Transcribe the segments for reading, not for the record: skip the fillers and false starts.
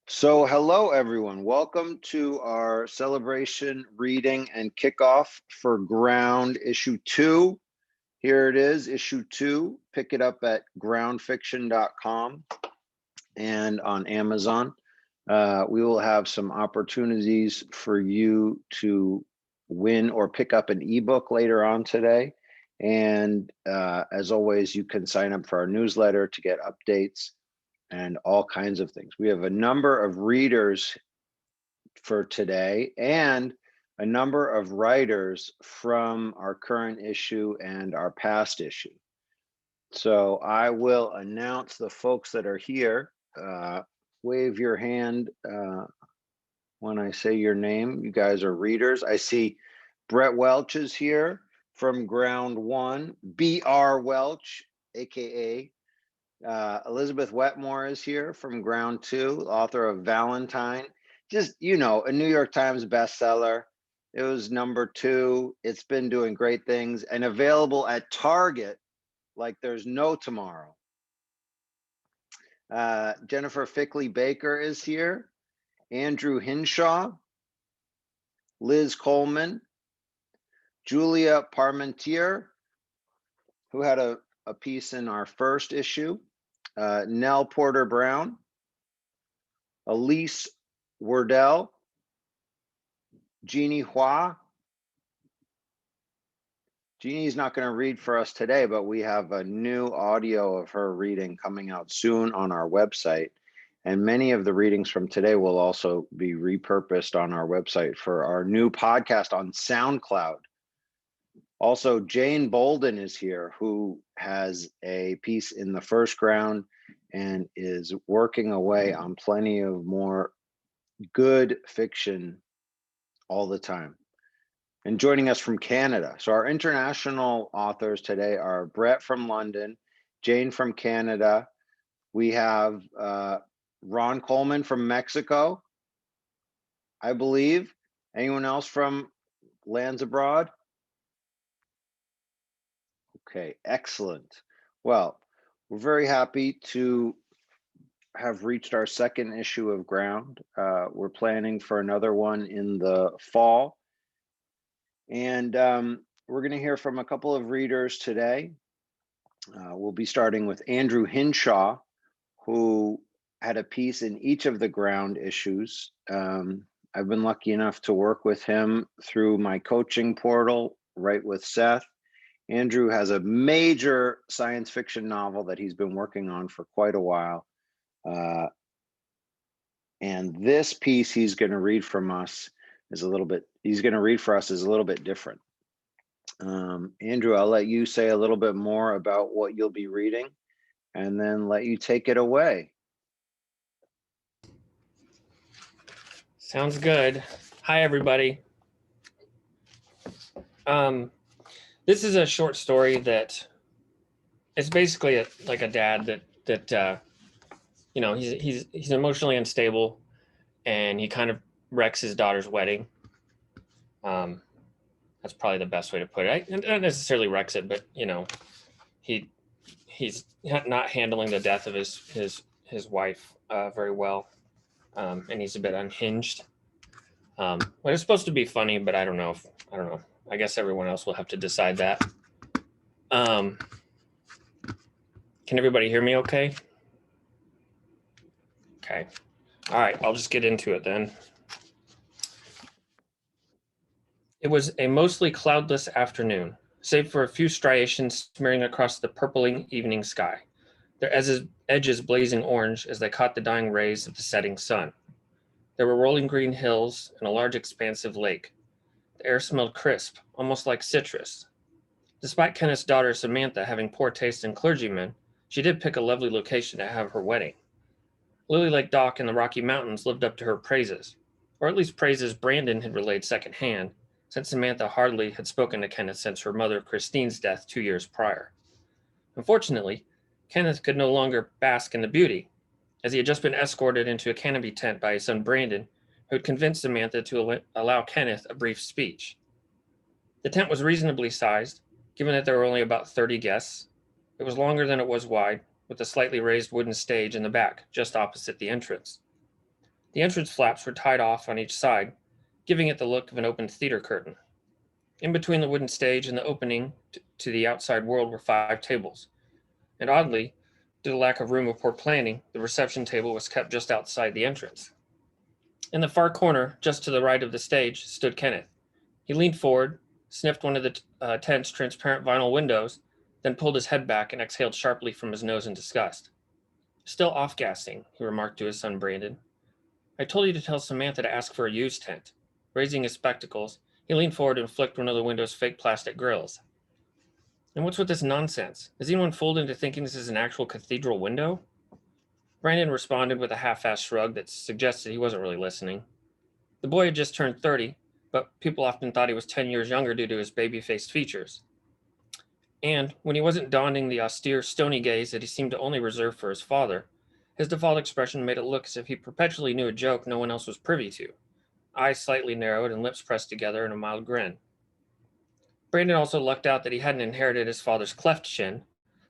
So, hello everyone. Welcome to our celebration reading and kickoff for Ground Issue 2. Here it is, Issue 2. Pick it up at groundfiction.com and on Amazon. We will have some opportunities for you to win or pick up an ebook later on today. And as always, you can sign up for our newsletter to get updates and all kinds of things. We have a number of readers for today and a number of writers from our current issue and our past issue. So I will announce the folks that are here. Wave your hand when I say your name. You guys are readers. I see Brett Welch is here from Ground 1. B.R. Welch, aka Elizabeth Wetmore is here from Ground 2, author of Valentine. Just, a New York Times bestseller. It was #2. It's been doing great things and available at Target like there's no tomorrow. Jenn Fickley-Baker is here. Andrew Hinshaw. Liz Coleman. Julia Parmentier, who had a piece in our first issue. Nell Porter Brown, Elise Wardell, Jeannie Hua. Jeannie's not going to read for us today, but we have a new audio of her reading coming out soon on our website. And many of the readings from today will also be repurposed on our website for our new podcast on SoundCloud. Also, Jane Bolden is here, who has a piece in the first Ground and is working away on plenty of more good fiction all the time. And joining us from Canada. So our international authors today are Brett from London, Jane from Canada. We have Ron Coleman from Mexico, I believe. Anyone else from lands abroad? Okay, excellent. Well, we're very happy to have reached our second issue of Ground. We're planning for another one in the fall. And we're going to hear from a couple of readers today. We'll be starting with Andrew Hinshaw, who had a piece in each of the Ground issues. I've been lucky enough to work with him through my coaching portal, Right with Seth. Andrew has a major science fiction novel that he's been working on for quite a while. And this piece he's going to read from us is a little bit different. Andrew, I'll let you say a little bit more about what you'll be reading and then let you take it away. Sounds good. Hi, everybody. This is a short story that it's basically like a dad that he's emotionally unstable, and he kind of wrecks his daughter's wedding. That's probably the best way to put it. Not necessarily wrecks it, but he's not handling the death of his wife very well, and he's a bit unhinged. Well, it's supposed to be funny, but I don't know. I guess everyone else will have to decide that. Can everybody hear me okay? Okay. All right, I'll just get into it then. It was a mostly cloudless afternoon, save for a few striations smearing across the purpling evening sky, their edges blazing orange as they caught the dying rays of the setting sun. There were rolling green hills and a large expansive lake. The air smelled crisp, almost like citrus. Despite Kenneth's daughter Samantha having poor taste in clergymen, she did pick a lovely location to have her wedding. Lily Lake Dock in the Rocky Mountains lived up to her praises, or at least praises Brandon had relayed secondhand, since Samantha hardly had spoken to Kenneth since her mother Christine's death 2 years prior. Unfortunately, Kenneth could no longer bask in the beauty, as he had just been escorted into a canopy tent by his son Brandon, who had convinced Samantha to allow Kenneth a brief speech. The tent was reasonably sized, given that there were only about 30 guests. It was longer than it was wide, with a slightly raised wooden stage in the back, just opposite the entrance. The entrance flaps were tied off on each side, giving it the look of an open theater curtain. In between the wooden stage and the opening to the outside world were 5 tables. And oddly, due to lack of room or poor planning, the reception table was kept just outside the entrance. In the far corner, just to the right of the stage, stood Kenneth. He leaned forward, sniffed one of the tent's transparent vinyl windows, then pulled his head back and exhaled sharply from his nose in disgust. Still off-gassing, he remarked to his son Brandon. I told you to tell Samantha to ask for a used tent. Raising his spectacles, he leaned forward and flicked one of the window's fake plastic grills. And what's with this nonsense? Is anyone fooled into thinking this is an actual cathedral window? Brandon responded with a half-assed shrug that suggested he wasn't really listening. The boy had just turned 30, but people often thought he was 10 years younger due to his baby-faced features. And when he wasn't donning the austere, stony gaze that he seemed to only reserve for his father, his default expression made it look as if he perpetually knew a joke no one else was privy to. Eyes slightly narrowed and lips pressed together in a mild grin. Brandon also lucked out that he hadn't inherited his father's cleft chin,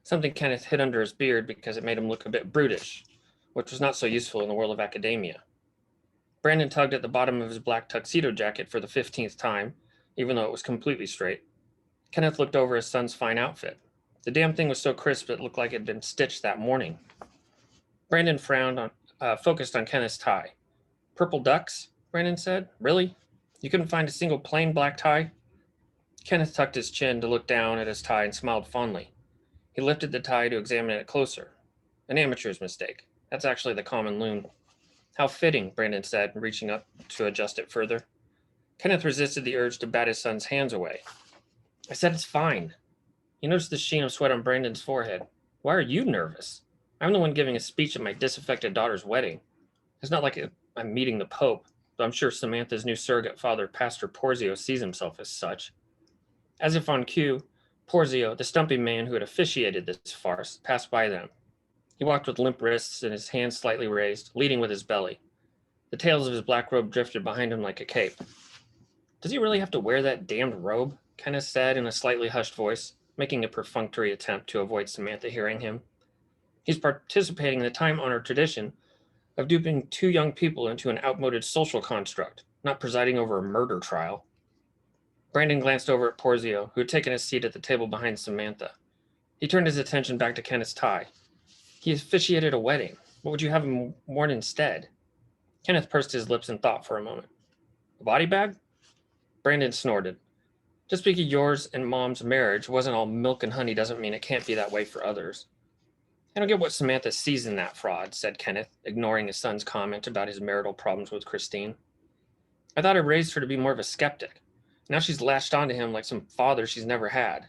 something Kenneth hid under his beard because it made him look a bit brutish, which was not so useful in the world of academia. Brandon tugged at the bottom of his black tuxedo jacket for the 15th time, even though it was completely straight. Kenneth looked over his son's fine outfit. The damn thing was so crisp it looked like it had been stitched that morning. Brandon focused on Kenneth's tie. Purple ducks? Brandon said. Really? You couldn't find a single plain black tie? Kenneth tucked his chin to look down at his tie and smiled fondly. He lifted the tie to examine it closer. An amateur's mistake. That's actually the common loon. How fitting, Brandon said, reaching up to adjust it further. Kenneth resisted the urge to bat his son's hands away. I said it's fine. He noticed the sheen of sweat on Brandon's forehead. Why are you nervous? I'm the one giving a speech at my disaffected daughter's wedding. It's not like I'm meeting the Pope, but I'm sure Samantha's new surrogate father, Pastor Porzio, sees himself as such. As if on cue, Porzio, the stumpy man who had officiated this farce, passed by them. He walked with limp wrists and his hands slightly raised, leading with his belly. The tails of his black robe drifted behind him like a cape. Does he really have to wear that damned robe? Kenneth said in a slightly hushed voice, making a perfunctory attempt to avoid Samantha hearing him. He's participating in the time-honored tradition of duping 2 young people into an outmoded social construct, not presiding over a murder trial. Brandon glanced over at Porzio, who had taken a seat at the table behind Samantha. He turned his attention back to Kenneth's tie. He officiated a wedding. What would you have him worn instead? Kenneth pursed his lips in thought for a moment. A body bag? Brandon snorted. Just because yours and Mom's marriage wasn't all milk and honey doesn't mean it can't be that way for others. I don't get what Samantha sees in that fraud, said Kenneth, ignoring his son's comment about his marital problems with Christine. I thought I raised her to be more of a skeptic. Now she's latched onto him like some father she's never had.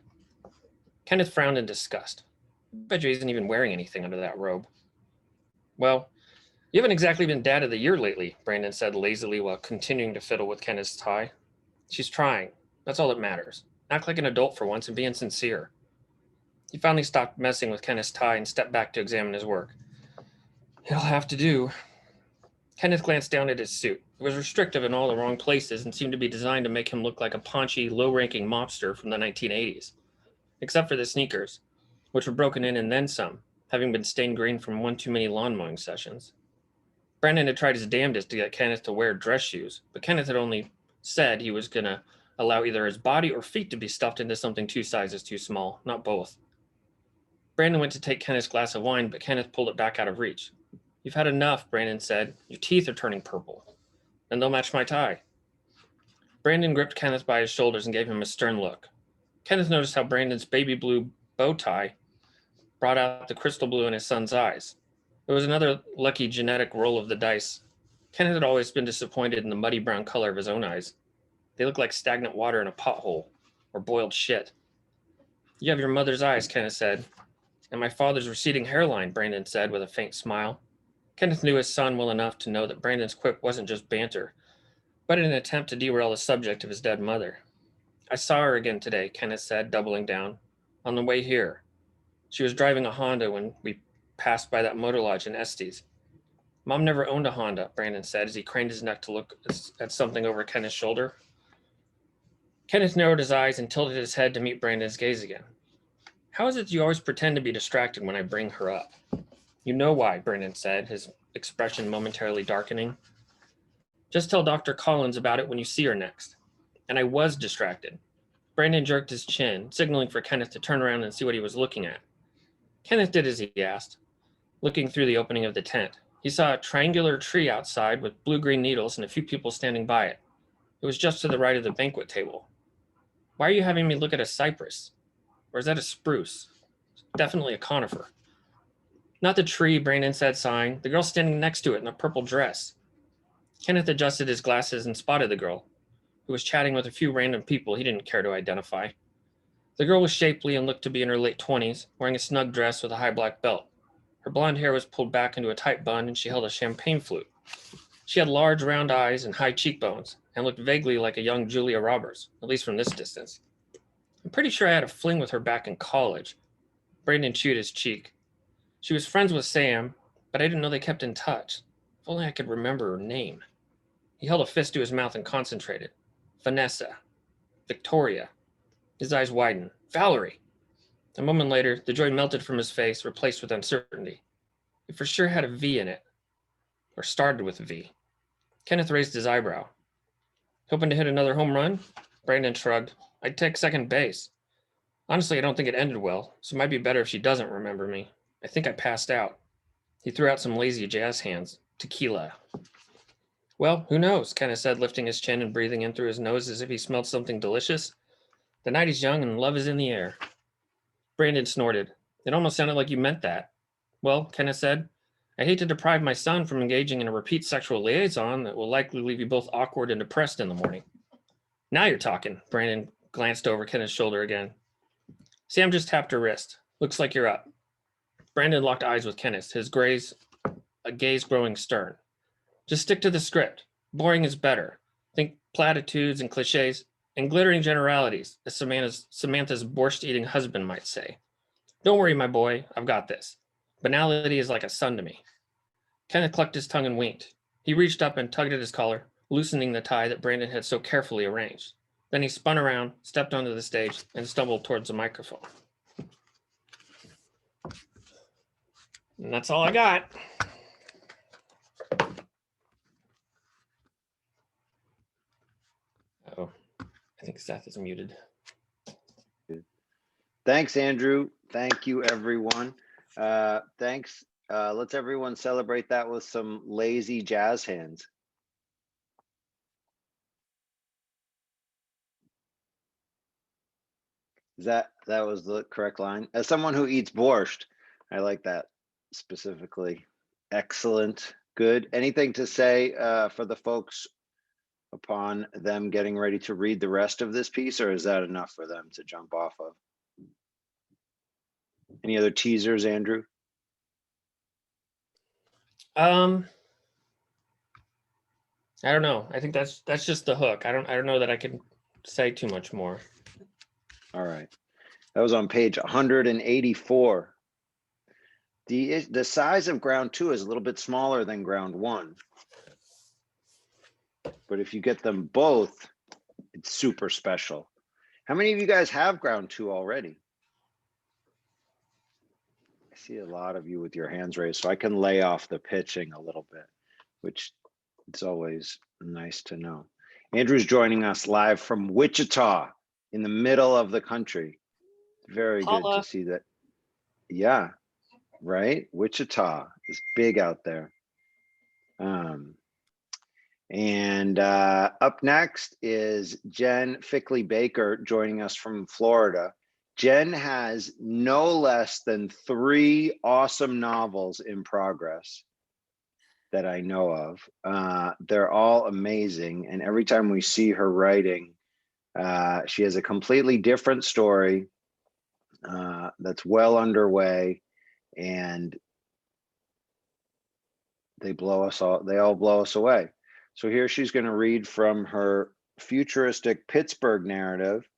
Kenneth frowned in disgust. I bet you he isn't even wearing anything under that robe. Well, you haven't exactly been dad of the year lately, Brandon said lazily while continuing to fiddle with Kenneth's tie. She's trying. That's all that matters. Act like an adult for once and be insincere. He finally stopped messing with Kenneth's tie and stepped back to examine his work. It'll have to do. Kenneth glanced down at his suit. It was restrictive in all the wrong places and seemed to be designed to make him look like a paunchy, low-ranking mobster from the 1980s. Except for the sneakers, which were broken in and then some, having been stained green from one too many lawn mowing sessions. Brandon had tried his damnedest to get Kenneth to wear dress shoes, but Kenneth had only said he was going to allow either his body or feet to be stuffed into something 2 sizes too small, not both. Brandon went to take Kenneth's glass of wine, but Kenneth pulled it back out of reach. You've had enough, Brandon said. Your teeth are turning purple. Then they'll match my tie. Brandon gripped Kenneth by his shoulders and gave him a stern look. Kenneth noticed how Brandon's baby blue bow tie brought out the crystal blue in his son's eyes. It was another lucky genetic roll of the dice. Kenneth had always been disappointed in the muddy brown color of his own eyes. They looked like stagnant water in a pothole, or boiled shit. You have your mother's eyes, Kenneth said. And my father's receding hairline, Brandon said with a faint smile. Kenneth knew his son well enough to know that Brandon's quip wasn't just banter, but an attempt to derail the subject of his dead mother. I saw her again today, Kenneth said, doubling down. On the way here. She was driving a Honda when we passed by that motor lodge in Estes. Mom never owned a Honda, Brandon said as he craned his neck to look at something over Kenneth's shoulder. Kenneth narrowed his eyes and tilted his head to meet Brandon's gaze again. How is it you always pretend to be distracted when I bring her up? You know why, Brandon said, his expression momentarily darkening. Just tell Dr. Collins about it when you see her next. And I was distracted. Brandon jerked his chin, signaling for Kenneth to turn around and see what he was looking at. Kenneth did as he asked, looking through the opening of the tent. He saw a triangular tree outside with blue-green needles and a few people standing by it. It was just to the right of the banquet table. Why are you having me look at a cypress? Or is that a spruce? Definitely a conifer. Not the tree, Brandon said, sighing. The girl standing next to it in a purple dress. Kenneth adjusted his glasses and spotted the girl, who was chatting with a few random people he didn't care to identify. The girl was shapely and looked to be in her late 20s, wearing a snug dress with a high black belt. Her blonde hair was pulled back into a tight bun, and she held a champagne flute. She had large, round eyes and high cheekbones, and looked vaguely like a young Julia Roberts, at least from this distance. I'm pretty sure I had a fling with her back in college. Brandon chewed his cheek. She was friends with Sam, but I didn't know they kept in touch. If only I could remember her name. He held a fist to his mouth and concentrated. Vanessa. Victoria. His eyes widened. Valerie. A moment later, the joy melted from his face, replaced with uncertainty. It for sure had a V in it. Or started with a V. Kenneth raised his eyebrow. Hoping to hit another home run? Brandon shrugged. I'd take second base. Honestly, I don't think it ended well, so it might be better if she doesn't remember me. I think I passed out. He threw out some lazy jazz hands. Tequila. Well, who knows, Kenneth said, lifting his chin and breathing in through his nose as if he smelled something delicious. The night is young and love is in the air. Brandon snorted. It almost sounded like you meant that. Well, Kenneth said, I hate to deprive my son from engaging in a repeat sexual liaison that will likely leave you both awkward and depressed in the morning. Now you're talking. Brandon glanced over Kenneth's shoulder again. Sam just tapped her wrist. Looks like you're up. Brandon locked eyes with Kenneth, his gaze growing stern. Just stick to the script. Boring is better. Think platitudes and cliches and glittering generalities, as Samantha's borscht-eating husband might say. Don't worry, my boy, I've got this. Banality is like a son to me. Kenneth clucked his tongue and winked. He reached up and tugged at his collar, loosening the tie that Brandon had so carefully arranged. Then he spun around, stepped onto the stage, and stumbled towards the microphone. And that's all I got. Oh, I think Seth is muted. Thanks, Andrew. Thank you, everyone. Thanks. Let's everyone celebrate that with some lazy jazz hands. That was the correct line? As someone who eats borscht, I like that specifically. Excellent. Good. Anything to say for the folks upon them getting ready to read the rest of this piece, or is that enough for them to jump off of? Any other teasers, Andrew? I don't know. I think that's just the hook. I don't know that I can say too much more. All right. That was on page 184. The size of ground 2 is a little bit smaller than ground 1. But if you get them both, it's super special. How many of you guys have ground 2 already? I see a lot of you with your hands raised, so I can lay off the pitching a little bit, which it's always nice to know. Andrew's joining us live from Wichita in the middle of the country. Very good to see that. Yeah, right? Wichita is big out there. And up next is Jenn Fickley-Baker joining us from Florida. Jenn has no less than 3 awesome novels in progress that I know of. They're all amazing. And every time we see her writing, she has a completely different story that's well underway, and they all blow us away. So here she's going to read from her futuristic Pittsburgh narrative.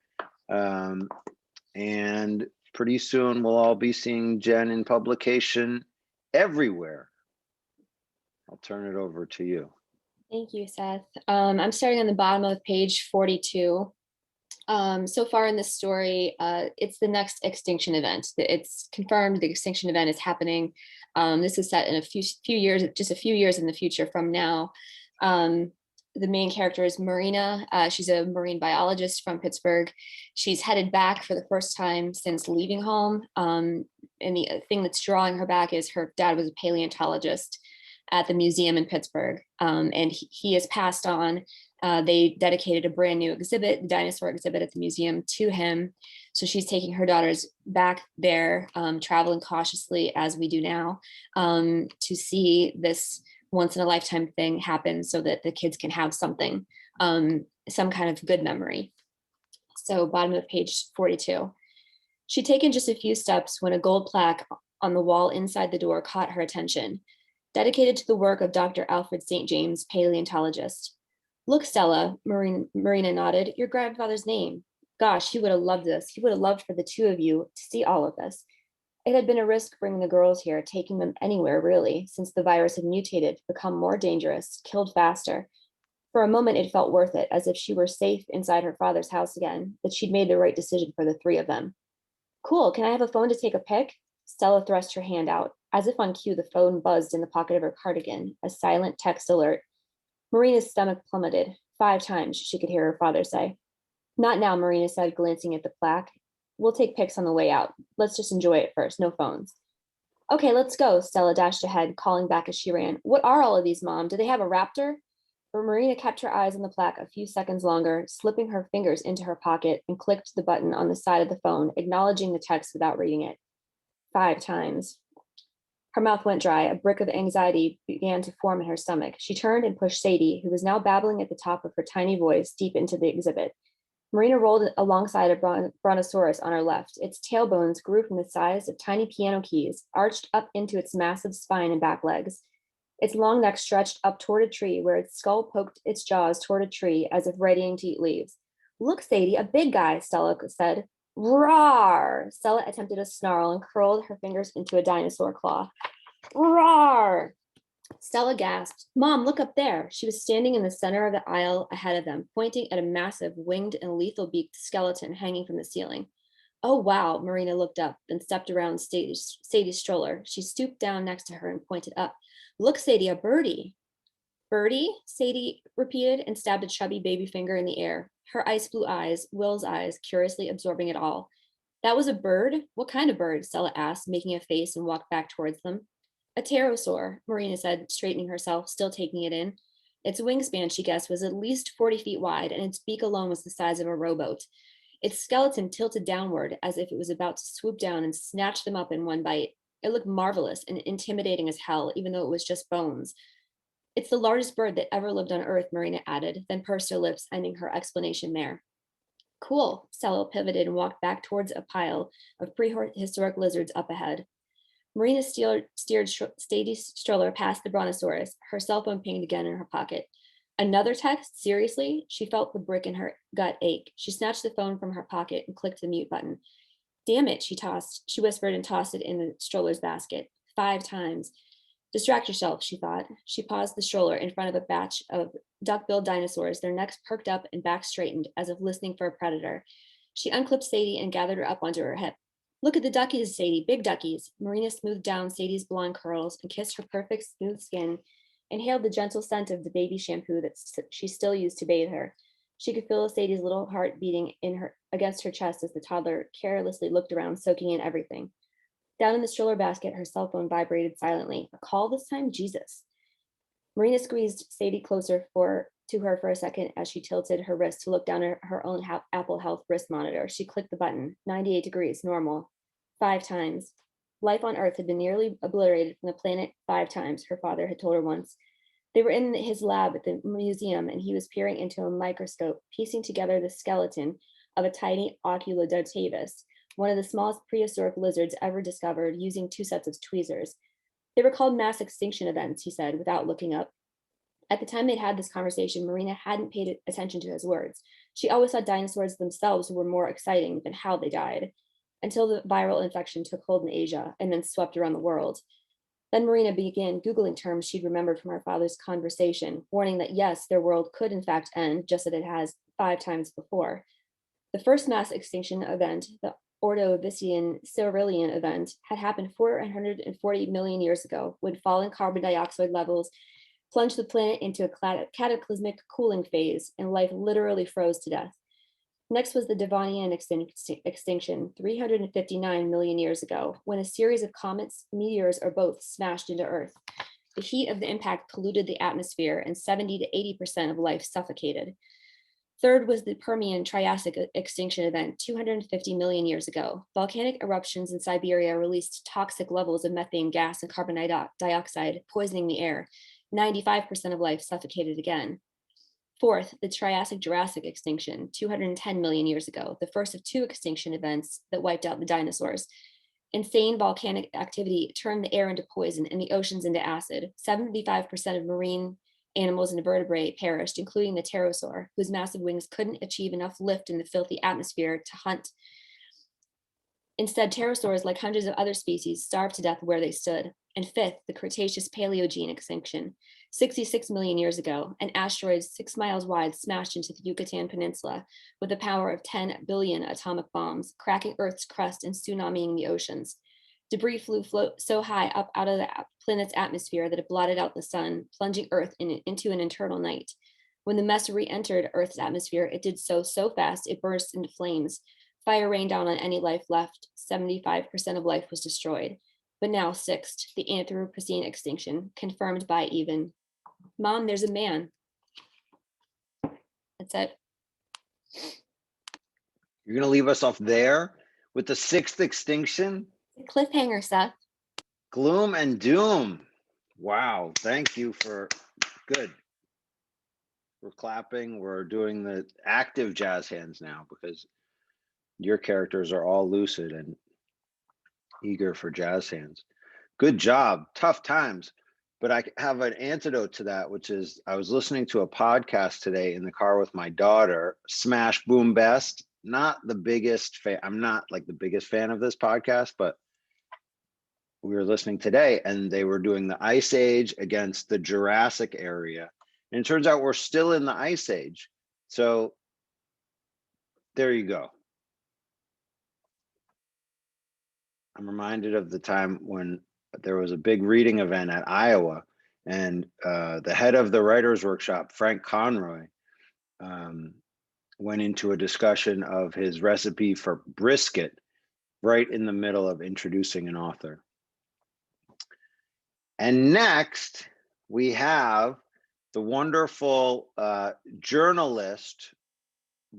And pretty soon we'll all be seeing Jenn in publication everywhere. I'll turn it over to you. Thank you, Seth. I'm starting on the bottom of page 42. So far in this story, it's the next extinction event. It's confirmed the extinction event is happening. This is set in a few years, just a few years in the future from now. the main character is Marina. She's a marine biologist from Pittsburgh. She's headed back for the first time since leaving home. And the thing that's drawing her back is her dad was a paleontologist at the museum in Pittsburgh. And he has passed on. They dedicated a brand new exhibit, the dinosaur exhibit at the museum, to him. So she's taking her daughters back there, traveling cautiously as we do now, to see this once in a lifetime thing happen so that the kids can have something, some kind of good memory. So bottom of page 42. She'd taken just a few steps when a gold plaque on the wall inside the door caught her attention. Dedicated to the work of Dr. Alfred St. James, paleontologist. Look, Stella, Marina nodded, your grandfather's name. Gosh, he would have loved this. He would have loved for the two of you to see all of this. It had been a risk bringing the girls here, taking them anywhere really, since the virus had mutated, become more dangerous, killed faster. For a moment, it felt worth it, as if she were safe inside her father's house again, that she'd made the right decision for the three of them. Cool, can I have a phone to take a pic? Stella thrust her hand out. As if on cue, the phone buzzed in the pocket of her cardigan, a silent text alert. Marina's stomach plummeted. 5 times, she could hear her father say. Not now, Marina said, glancing at the plaque. We'll take pics on the way out. Let's just enjoy it first, no phones. Okay, let's go, Stella dashed ahead, calling back as she ran. What are all of these, Mom? Do they have a raptor? But Marina kept her eyes on the plaque a few seconds longer, slipping her fingers into her pocket and clicked the button on the side of the phone, acknowledging the text without reading it. 5 times. Her mouth went dry. A brick of anxiety began to form in her stomach. She turned and pushed Sadie, who was now babbling at the top of her tiny voice, deep into the exhibit. Marina rolled alongside a brontosaurus on her left. Its tailbones grew from the size of tiny piano keys, arched up into its massive spine and back legs. Its long neck stretched up toward a tree, where its skull poked its jaws toward a tree as if readying to eat leaves. Look, Sadie, a big guy, Stella said. Roar! Stella attempted a snarl and curled her fingers into a dinosaur claw. Roar! Stella gasped. Mom, look up there. She was standing in the center of the aisle ahead of them, pointing at a massive winged and lethal beaked skeleton hanging from the ceiling. Oh, wow. Marina looked up, then stepped around Sadie's stroller. She stooped down next to her and pointed up. Look, Sadie, a birdie. Birdie? Sadie repeated and stabbed a chubby baby finger in the air. Her ice blue eyes, Will's eyes, curiously absorbing it all. That was a bird? What kind of bird? Stella asked, making a face and walked back towards them. A pterosaur, Marina said, straightening herself, still taking it in. Its wingspan, she guessed, was at least 40 feet wide, and its beak alone was the size of a rowboat. Its skeleton tilted downward as if it was about to swoop down and snatch them up in one bite. It looked marvelous and intimidating as hell, even though it was just bones. It's the largest bird that ever lived on Earth, Marina added, then pursed her lips, ending her explanation there. Cool. Stella pivoted and walked back towards a pile of prehistoric lizards up ahead. Marina steered Sadie's stroller past the brontosaurus. Her cell phone pinged again in her pocket. Another text? Seriously? She felt the brick in her gut ache. She snatched the phone from her pocket and clicked the mute button. Damn it, she whispered and tossed it in the stroller's basket. 5 times. Distract yourself, she thought. She paused the stroller in front of a batch of duck-billed dinosaurs, their necks perked up and backs straightened as if listening for a predator. She unclipped Sadie and gathered her up onto her hip. Look at the duckies, Sadie, big duckies. Marina smoothed down Sadie's blonde curls and kissed her perfect smooth skin, inhaled the gentle scent of the baby shampoo that she still used to bathe her. She could feel Sadie's little heart beating against her chest as the toddler carelessly looked around, soaking in everything. Down in the stroller basket, her cell phone vibrated silently. A call this time? Jesus. Marina squeezed Sadie closer to her for a second as she tilted her wrist to look down at her own Apple Health wrist monitor. She clicked the button. 98 degrees, normal. 5 times. Life on Earth had been nearly obliterated from the planet 5 times, her father had told her once. They were in his lab at the museum, and he was peering into a microscope, piecing together the skeleton of a tiny Oculodotavus, one of the smallest prehistoric lizards ever discovered, using 2 sets of tweezers. They were called mass extinction events, he said, without looking up. At the time they'd had this conversation, Marina hadn't paid attention to his words. She always thought dinosaurs themselves were more exciting than how they died, until the viral infection took hold in Asia and then swept around the world. Then Marina began Googling terms she'd remembered from her father's conversation, warning that yes, their world could in fact end, just as it has 5 times before. The first mass extinction event, the Ordovician-Silurian event, had happened 440 million years ago, when falling carbon dioxide levels plunged the planet into a cataclysmic cooling phase, and life literally froze to death. Next was the Devonian extinction 359 million years ago, when a series of comets, meteors, or both smashed into Earth. The heat of the impact polluted the atmosphere, and 70 to 80% of life suffocated. Third was the Permian Triassic extinction event 250 million years ago. Volcanic eruptions in Siberia released toxic levels of methane gas and carbon dioxide, poisoning the air. 95% of life suffocated again. Fourth, the Triassic-Jurassic extinction 210 million years ago, the first of two extinction events that wiped out the dinosaurs. Insane volcanic activity turned the air into poison and the oceans into acid. 75% of marine animals and vertebrae perished, including the pterosaur, whose massive wings couldn't achieve enough lift in the filthy atmosphere to hunt. Instead, pterosaurs, like hundreds of other species, starved to death where they stood. And fifth, the Cretaceous Paleogene extinction. 66 million years ago, an asteroid 6 miles wide smashed into the Yucatan Peninsula with the power of 10 billion atomic bombs, cracking Earth's crust and tsunamiing the oceans. Debris flew so high up out of the planet's atmosphere that it blotted out the sun, plunging Earth into an eternal night. When the mess re-entered Earth's atmosphere, it did so fast it burst into flames. Fire rained down on any life left. 75% of life was destroyed. But now, sixth, the Anthropocene extinction, confirmed by even. Mom, there's a man. That's it. You're going to leave us off there with the sixth extinction? Cliffhanger, Seth. Gloom and doom. Wow. Thank you for good. We're clapping. We're doing the active jazz hands now because your characters are all lucid and eager for jazz hands. Good job. Tough times. But I have an antidote to that, which is I was listening to a podcast today in the car with my daughter, Smash Boom Best. Not the biggest fan. I'm not like the biggest fan of this podcast, but we were listening today and they were doing the Ice Age against the Jurassic area. And it turns out we're still in the Ice Age. So there you go. I'm reminded of the time when there was a big reading event at Iowa, and the head of the writers workshop, Frank Conroy, went into a discussion of his recipe for brisket right in the middle of introducing an author. And next, we have the wonderful journalist,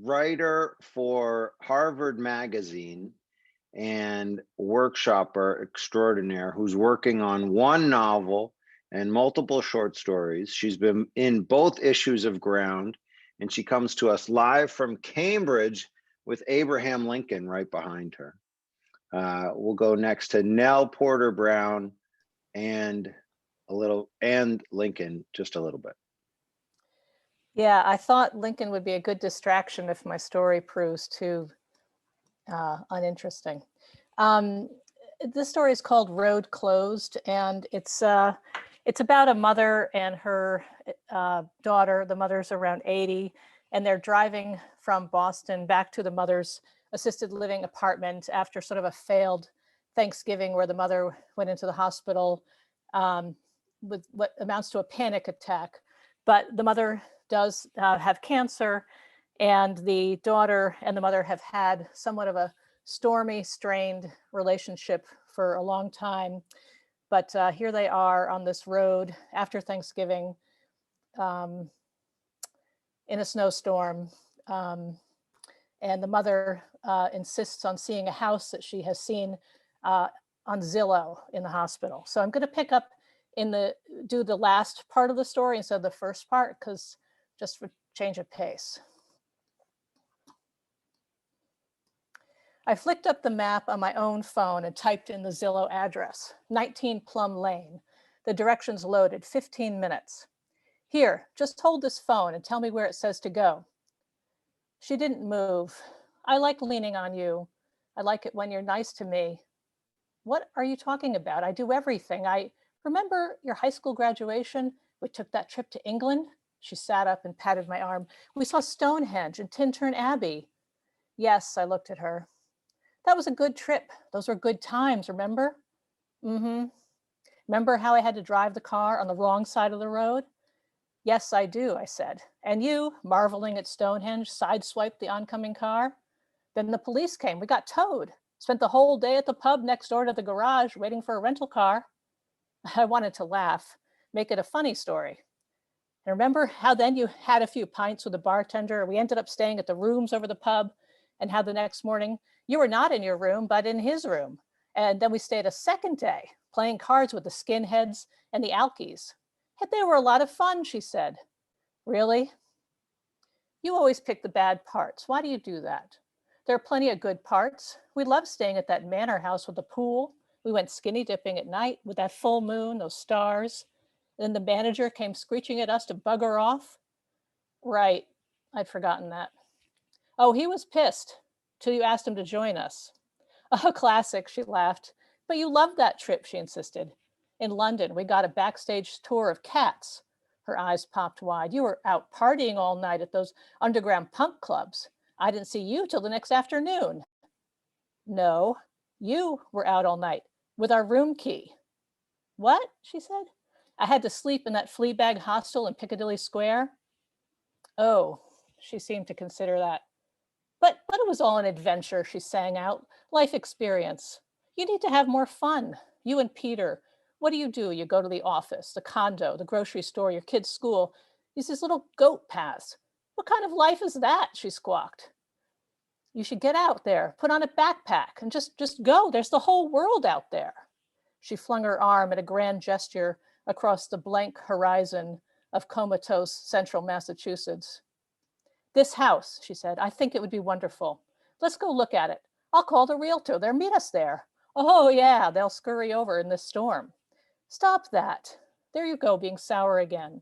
writer for Harvard Magazine, and workshopper extraordinaire who's working on one novel and multiple short stories. She's been in both issues of Ground, and she comes to us live from Cambridge with Abraham Lincoln right behind her. We'll go next to Nell Porter Brown and Lincoln just a little bit. Yeah, I thought Lincoln would be a good distraction if my story proves too uninteresting. This story is called Road Closed, and it's about a mother and her daughter. The mother's around 80, and they're driving from Boston back to the mother's assisted living apartment after sort of a failed Thanksgiving where the mother went into the hospital with what amounts to a panic attack. But the mother does have cancer, and the daughter and the mother have had somewhat of a stormy, strained relationship for a long time. But here they are on this road after Thanksgiving in a snowstorm. And the mother insists on seeing a house that she has seen on Zillow in the hospital. So I'm going to pick up do the last part of the story instead of the first part, because just for change of pace. I flicked up the map on my own phone and typed in the Zillow address, 19 Plum Lane. The directions loaded, 15 minutes. Here, just hold this phone and tell me where it says to go. She didn't move. I like leaning on you. I like it when you're nice to me. What are you talking about? I do everything. I remember your high school graduation. We took that trip to England. She sat up and patted my arm. We saw Stonehenge and Tintern Abbey. Yes, I looked at her. That was a good trip. Those were good times, remember? Mm-hmm. Remember how I had to drive the car on the wrong side of the road? Yes, I do, I said. And you, marveling at Stonehenge, sideswiped the oncoming car? Then the police came. We got towed. Spent the whole day at the pub next door to the garage waiting for a rental car. I wanted to laugh, make it a funny story. And remember how then you had a few pints with the bartender? We ended up staying at the rooms over the pub, and how the next morning you were not in your room, but in his room. And then we stayed a second day playing cards with the skinheads and the alkies. And they were a lot of fun, she said. Really? You always pick the bad parts. Why do you do that? There are plenty of good parts. We loved staying at that manor house with the pool. We went skinny dipping at night with that full moon, those stars. And then the manager came screeching at us to bugger off. Right, I'd forgotten that. Oh, he was pissed till you asked him to join us. Oh, classic, she laughed. But you loved that trip, she insisted. In London, we got a backstage tour of Cats. Her eyes popped wide. You were out partying all night at those underground punk clubs. I didn't see you till the next afternoon. No, you were out all night with our room key. What? She said. I had to sleep in that flea bag hostel in Piccadilly Square. Oh, she seemed to consider that. But it was all an adventure, she sang out. Life experience. You need to have more fun. You and Peter. What do? You go to the office, the condo, the grocery store, your kid's school. Use these little goat paths. What kind of life is that? She squawked. You should get out there, put on a backpack, and just go. There's the whole world out there. She flung her arm in a grand gesture across the blank horizon of comatose central Massachusetts. This house, she said, I think it would be wonderful. Let's go look at it. I'll call the realtor. They'll meet us there. Oh, yeah, they'll scurry over in this storm. Stop that. There you go, being sour again.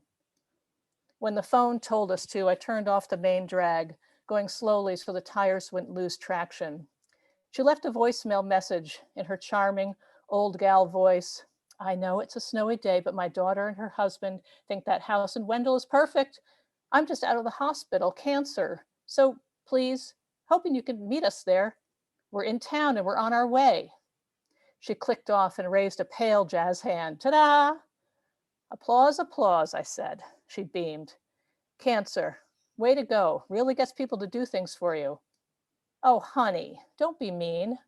When the phone told us to, I turned off the main drag, going slowly so the tires wouldn't lose traction. She left a voicemail message in her charming old gal voice. I know it's a snowy day, but my daughter and her husband think that house in Wendell is perfect. I'm just out of the hospital, cancer. So please, hoping you can meet us there. We're in town and we're on our way. She clicked off and raised a pale jazz hand. Ta-da! Applause, applause, I said. She beamed. Cancer, way to go. Really gets people to do things for you. Oh, honey, don't be mean.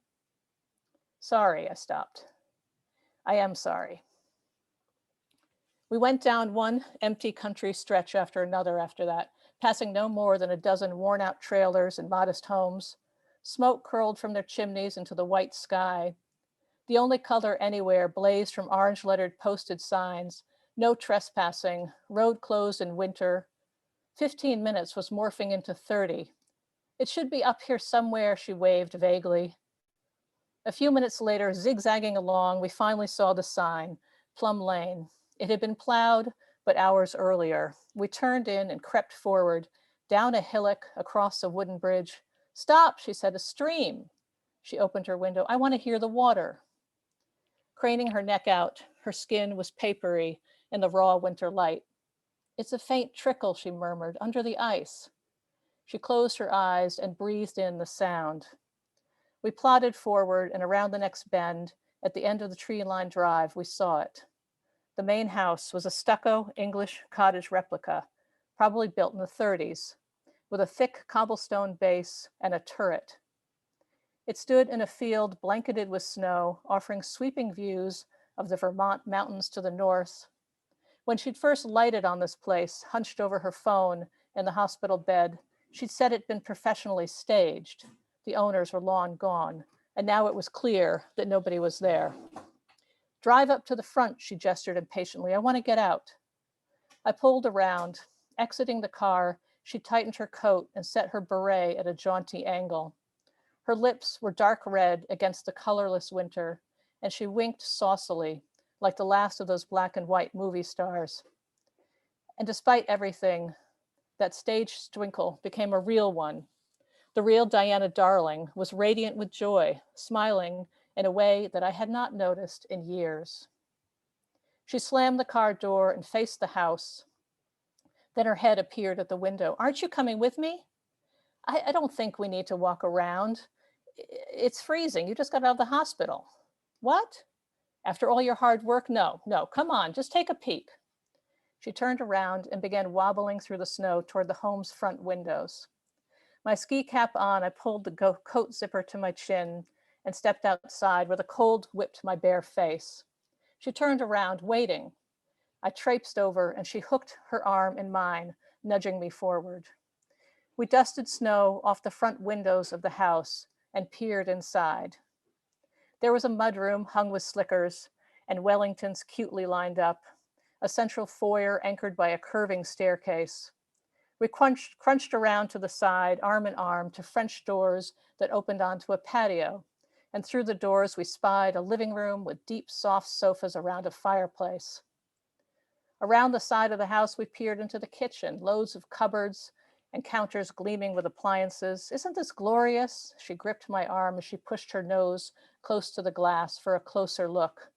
Sorry, I stopped. I am sorry. We went down one empty country stretch after another after that, passing no more than a dozen worn-out trailers and modest homes. Smoke curled from their chimneys into the white sky. The only color anywhere blazed from orange-lettered posted signs, no trespassing, road closed in winter. 15 minutes was morphing into 30. It should be up here somewhere, she waved vaguely. A few minutes later, zigzagging along, we finally saw the sign, Plum Lane. It had been plowed, but hours earlier. We turned in and crept forward, down a hillock, across a wooden bridge. Stop, she said, a stream. She opened her window. I want to hear the water. Craning her neck out, her skin was papery in the raw winter light. It's a faint trickle, she murmured, under the ice. She closed her eyes and breathed in the sound. We plodded forward, and around the next bend, at the end of the tree-lined drive, we saw it. The main house was a stucco English cottage replica, probably built in the 30s, with a thick cobblestone base and a turret. It stood in a field blanketed with snow, offering sweeping views of the Vermont mountains to the north. When she'd first lighted on this place, hunched over her phone in the hospital bed, she'd said it'd been professionally staged. The owners were long gone, and now it was clear that nobody was there. Drive up to the front, she gestured impatiently. I want to get out. I pulled around. Exiting the car, she tightened her coat and set her beret at a jaunty angle. Her lips were dark red against the colorless winter, and she winked saucily, like the last of those black and white movie stars. And despite everything, that stage twinkle became a real one. The real Diana Darling was radiant with joy, smiling in a way that I had not noticed in years. She slammed the car door and faced the house. Then her head appeared at the window. Aren't you coming with me? I don't think we need to walk around. It's freezing. You just got out of the hospital. What? After all your hard work? No, come on, just take a peek. She turned around and began wobbling through the snow toward the home's front windows. My ski cap on, I pulled the coat zipper to my chin and stepped outside where the cold whipped my bare face. She turned around, waiting. I traipsed over and she hooked her arm in mine, nudging me forward. We dusted snow off the front windows of the house and peered inside. There was a mudroom hung with slickers and Wellingtons cutely lined up, a central foyer anchored by a curving staircase. We crunched around to the side, arm in arm, to French doors that opened onto a patio. And through the doors, we spied a living room with deep, soft sofas around a fireplace. Around the side of the house, we peered into the kitchen, loads of cupboards and counters gleaming with appliances. Isn't this glorious? She gripped my arm as she pushed her nose close to the glass for a closer look.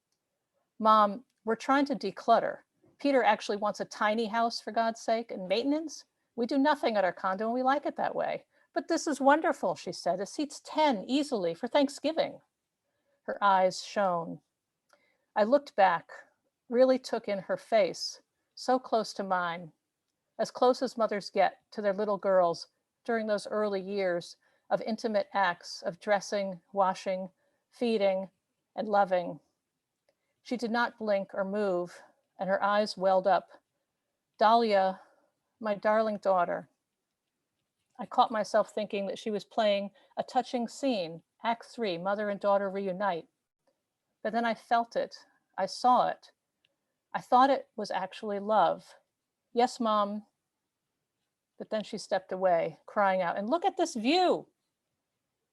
Mom, we're trying to declutter. Peter actually wants a tiny house, for God's sake, and maintenance. We do nothing at our condo and we like it that way. But this is wonderful, she said. It seats 10 easily for Thanksgiving. Her eyes shone. I looked back, really took in her face, so close to mine, as close as mothers get to their little girls during those early years of intimate acts of dressing, washing, feeding, and loving. She did not blink or move, and her eyes welled up. Dahlia, my darling daughter. I caught myself thinking that she was playing a touching scene, Act 3, mother and daughter reunite. But then I felt it. I saw it. I thought it was actually love. Yes, Mom. But then she stepped away, crying out, and look at this view,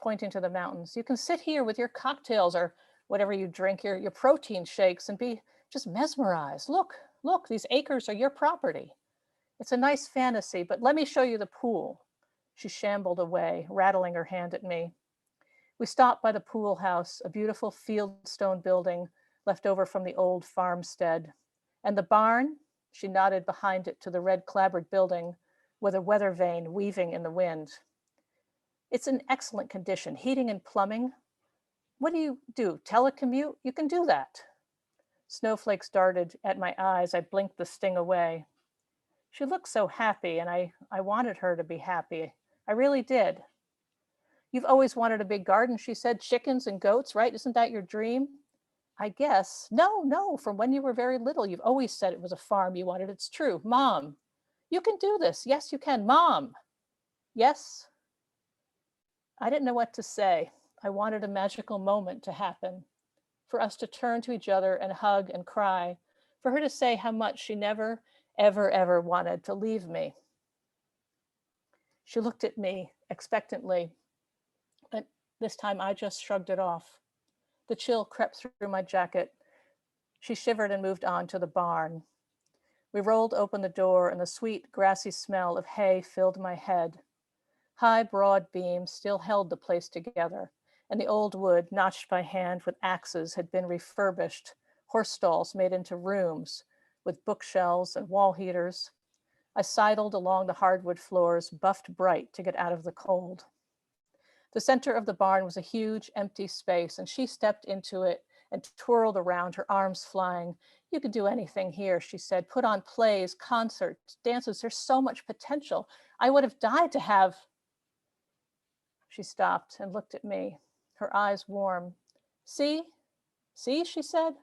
pointing to the mountains. You can sit here with your cocktails or whatever you drink, your protein shakes, and be just mesmerized. Look, these acres are your property. It's a nice fantasy, but let me show you the pool. She shambled away, rattling her hand at me. We stopped by the pool house, a beautiful fieldstone building left over from the old farmstead. And the barn, she nodded behind it to the red clapboard building with a weather vane weaving in the wind. It's in excellent condition, heating and plumbing. What do? Telecommute? You can do that. Snowflakes darted at my eyes. I blinked the sting away. She looked so happy, and I wanted her to be happy. I really did. You've always wanted a big garden, she said. Chickens and goats, right? Isn't that your dream? I guess. No, from when you were very little, you've always said it was a farm you wanted. It's true. Mom, you can do this. Yes, you can. Mom. Yes. I didn't know what to say. I wanted a magical moment to happen, for us to turn to each other and hug and cry, for her to say how much she never, ever wanted to leave me. She looked at me expectantly, but this time I just shrugged it off. The chill crept through my jacket. She shivered and moved on to the barn. We rolled open the door and the sweet, grassy smell of hay filled my head. High, broad beams still held the place together, and the old wood, notched by hand with axes, had been refurbished, horse stalls made into rooms with bookshelves and wall heaters. I sidled along the hardwood floors, buffed bright to get out of the cold. The center of the barn was a huge, empty space, and she stepped into it and twirled around, her arms flying. You could do anything here, she said. Put on plays, concerts, dances. There's so much potential. I would have died to have. She stopped and looked at me, her eyes warm. See, she said.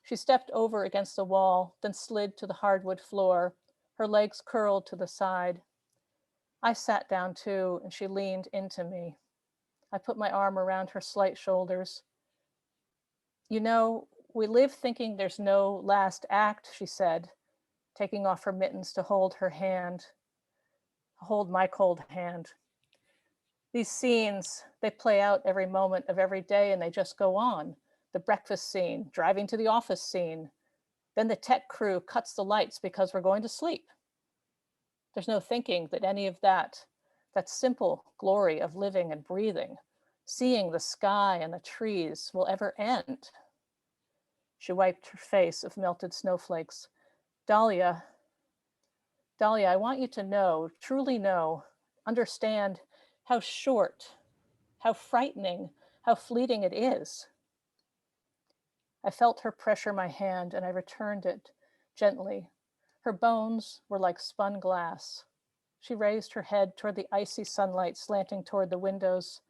She stepped over against the wall, then slid to the hardwood floor, her legs curled to the side. I sat down too, and she leaned into me. I put my arm around her slight shoulders. You know, we live thinking there's no last act, she said, taking off her mittens to hold my cold hand. These scenes, they play out every moment of every day and they just go on. The breakfast scene, driving to the office scene. Then the tech crew cuts the lights because we're going to sleep. There's no thinking that any of that simple glory of living and breathing, seeing the sky and the trees, will ever end. She wiped her face of melted snowflakes. Dahlia, I want you to know, truly know, understand how short, how frightening, how fleeting it is. I felt her pressure my hand and I returned it, gently. Her bones were like spun glass. She raised her head toward the icy sunlight slanting toward the windows.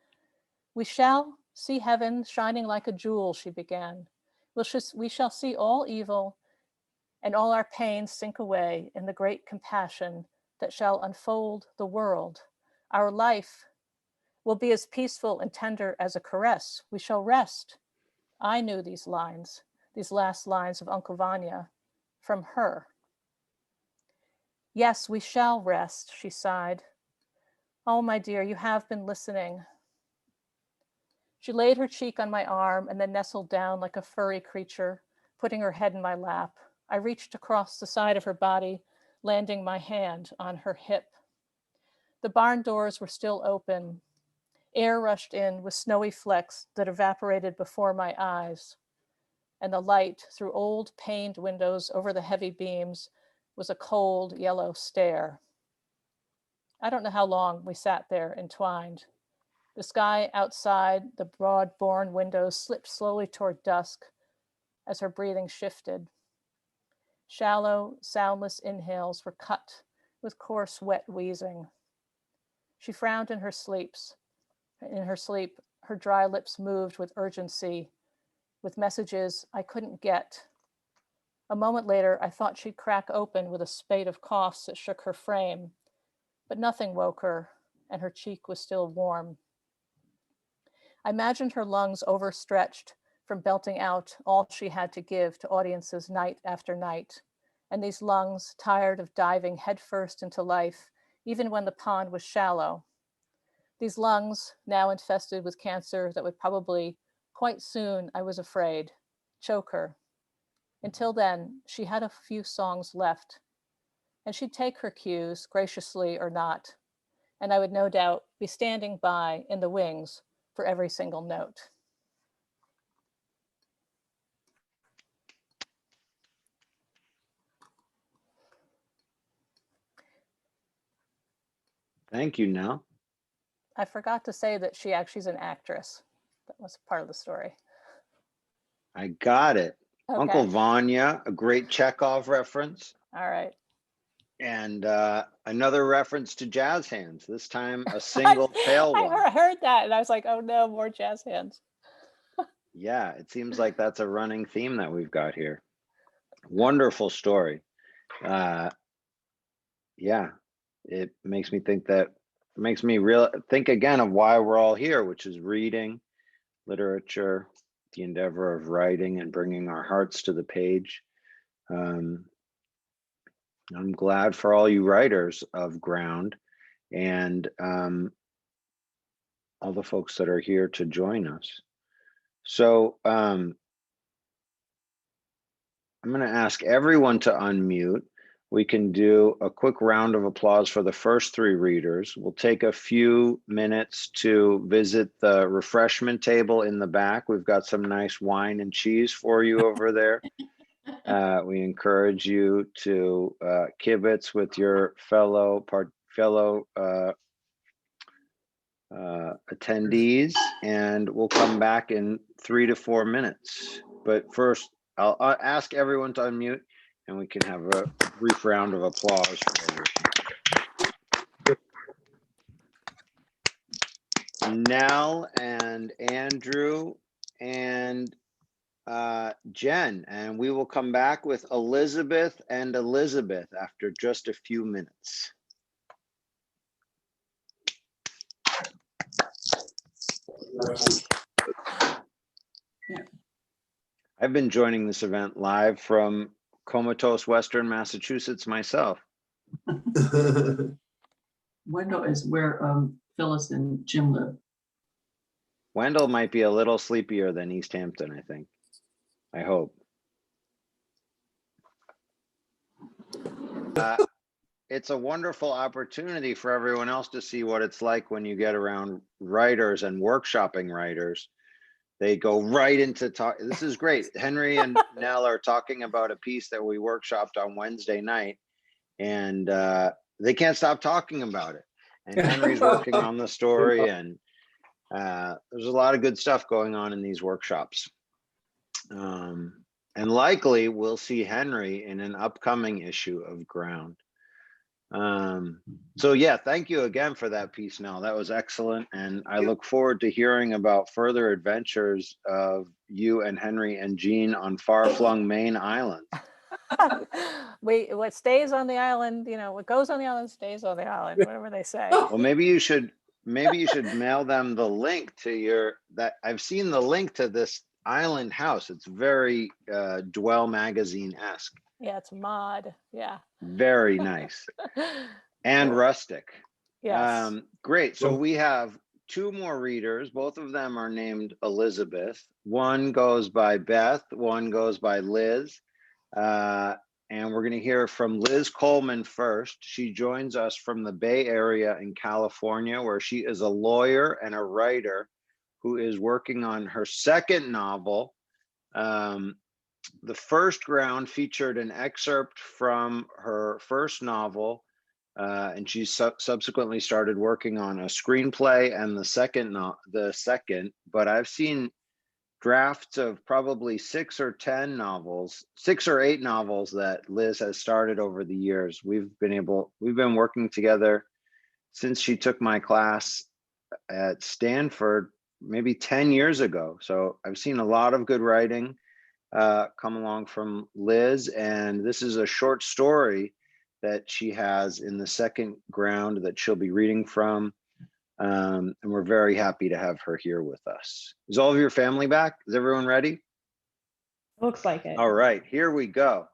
We shall see heaven shining like a jewel, she began. We shall see all evil and all our pains sink away in the great compassion that shall unfold the world. Our life will be as peaceful and tender as a caress. We shall rest. I knew these lines, these last lines of Uncle Vanya, from her. Yes, we shall rest, she sighed. Oh, my dear, you have been listening. She laid her cheek on my arm and then nestled down like a furry creature, putting her head in my lap. I reached across the side of her body, landing my hand on her hip. The barn doors were still open. Air rushed in with snowy flecks that evaporated before my eyes, and the light through old paned windows over the heavy beams was a cold yellow stare. I don't know how long we sat there entwined. The sky outside the broad barn windows slipped slowly toward dusk as her breathing shifted. Shallow, soundless inhales were cut with coarse, wet wheezing. She frowned in her sleep. In her sleep, her dry lips moved with urgency, with messages I couldn't get. A moment later, I thought she'd crack open with a spate of coughs that shook her frame, but nothing woke her, and her cheek was still warm. I imagined her lungs overstretched from belting out all she had to give to audiences night after night, and these lungs tired of diving headfirst into life, even when the pond was shallow. These lungs, now infested with cancer that would probably, quite soon, I was afraid, choke her. Until then, she had a few songs left, and she'd take her cues, graciously or not, and I would no doubt be standing by in the wings for every single note. Thank you, Nell. I forgot to say that she's an actress. That was part of the story. I got it. Okay. Uncle Vanya, a great Chekhov reference. All right. And another reference to jazz hands, this time a single pale one. I heard that and I was like, oh no, more jazz hands. Yeah, it seems like that's a running theme that we've got here. Wonderful story. Yeah, it makes me think think again of why we're all here, which is reading, literature, the endeavor of writing and bringing our hearts to the page. I'm glad for all you writers of Ground and all the folks that are here to join us. So I'm going to ask everyone to unmute. We can do a quick round of applause for the first three readers. We'll take a few minutes to visit the refreshment table in the back. We've got some nice wine and cheese for you over there. We encourage you to kibitz with your fellow attendees, and we'll come back in 3 to 4 minutes. But first, I'll ask everyone to unmute, and we can have a brief round of applause for Nell and Andrew and Jen, and we will come back with Elizabeth and Elizabeth after just a few minutes. I've been joining this event live from comatose Western Massachusetts myself. Wendell is where Phyllis and Jim live. Wendell might be a little sleepier than East Hampton, I think. I hope. It's a wonderful opportunity for everyone else to see what it's like when you get around writers and workshopping writers. They go right into talk. This is great. Henry and Nell are talking about a piece that we workshopped on Wednesday night, and they can't stop talking about it. And Henry's working on the story, and there's a lot of good stuff going on in these workshops. And And likely we'll see Henry in an upcoming issue of Ground. So yeah, thank you again for that piece, Nell. That was excellent. And I look forward to hearing about further adventures of you and Henry and Jean on far-flung Maine islands. What stays on the island, what goes on the island stays on the island, whatever they say. Well, maybe you should mail them the link to I've seen the link to this island house. It's very Dwell magazine-esque. Yeah, it's mod. Yeah. Very nice. And rustic. Yes. Great. So we have two more readers. Both of them are named Elizabeth. One goes by Beth, one goes by Liz. And we're going to hear from Liz Coleman first. She joins us from the Bay Area in California, where she is a lawyer and a writer who is working on her second novel. The first Ground featured an excerpt from her first novel, and she subsequently started working on a screenplay and the second, but I've seen drafts of probably 6 or 8 novels that Liz has started over the years. We've been working together since she took my class at Stanford, maybe 10 years ago. So I've seen a lot of good writing come along from Liz, and this is a short story that she has in the second Ground that she'll be reading from. And we're very happy to have her here with us. Is all of your family back? Is everyone ready? Looks like it. All right, here we go.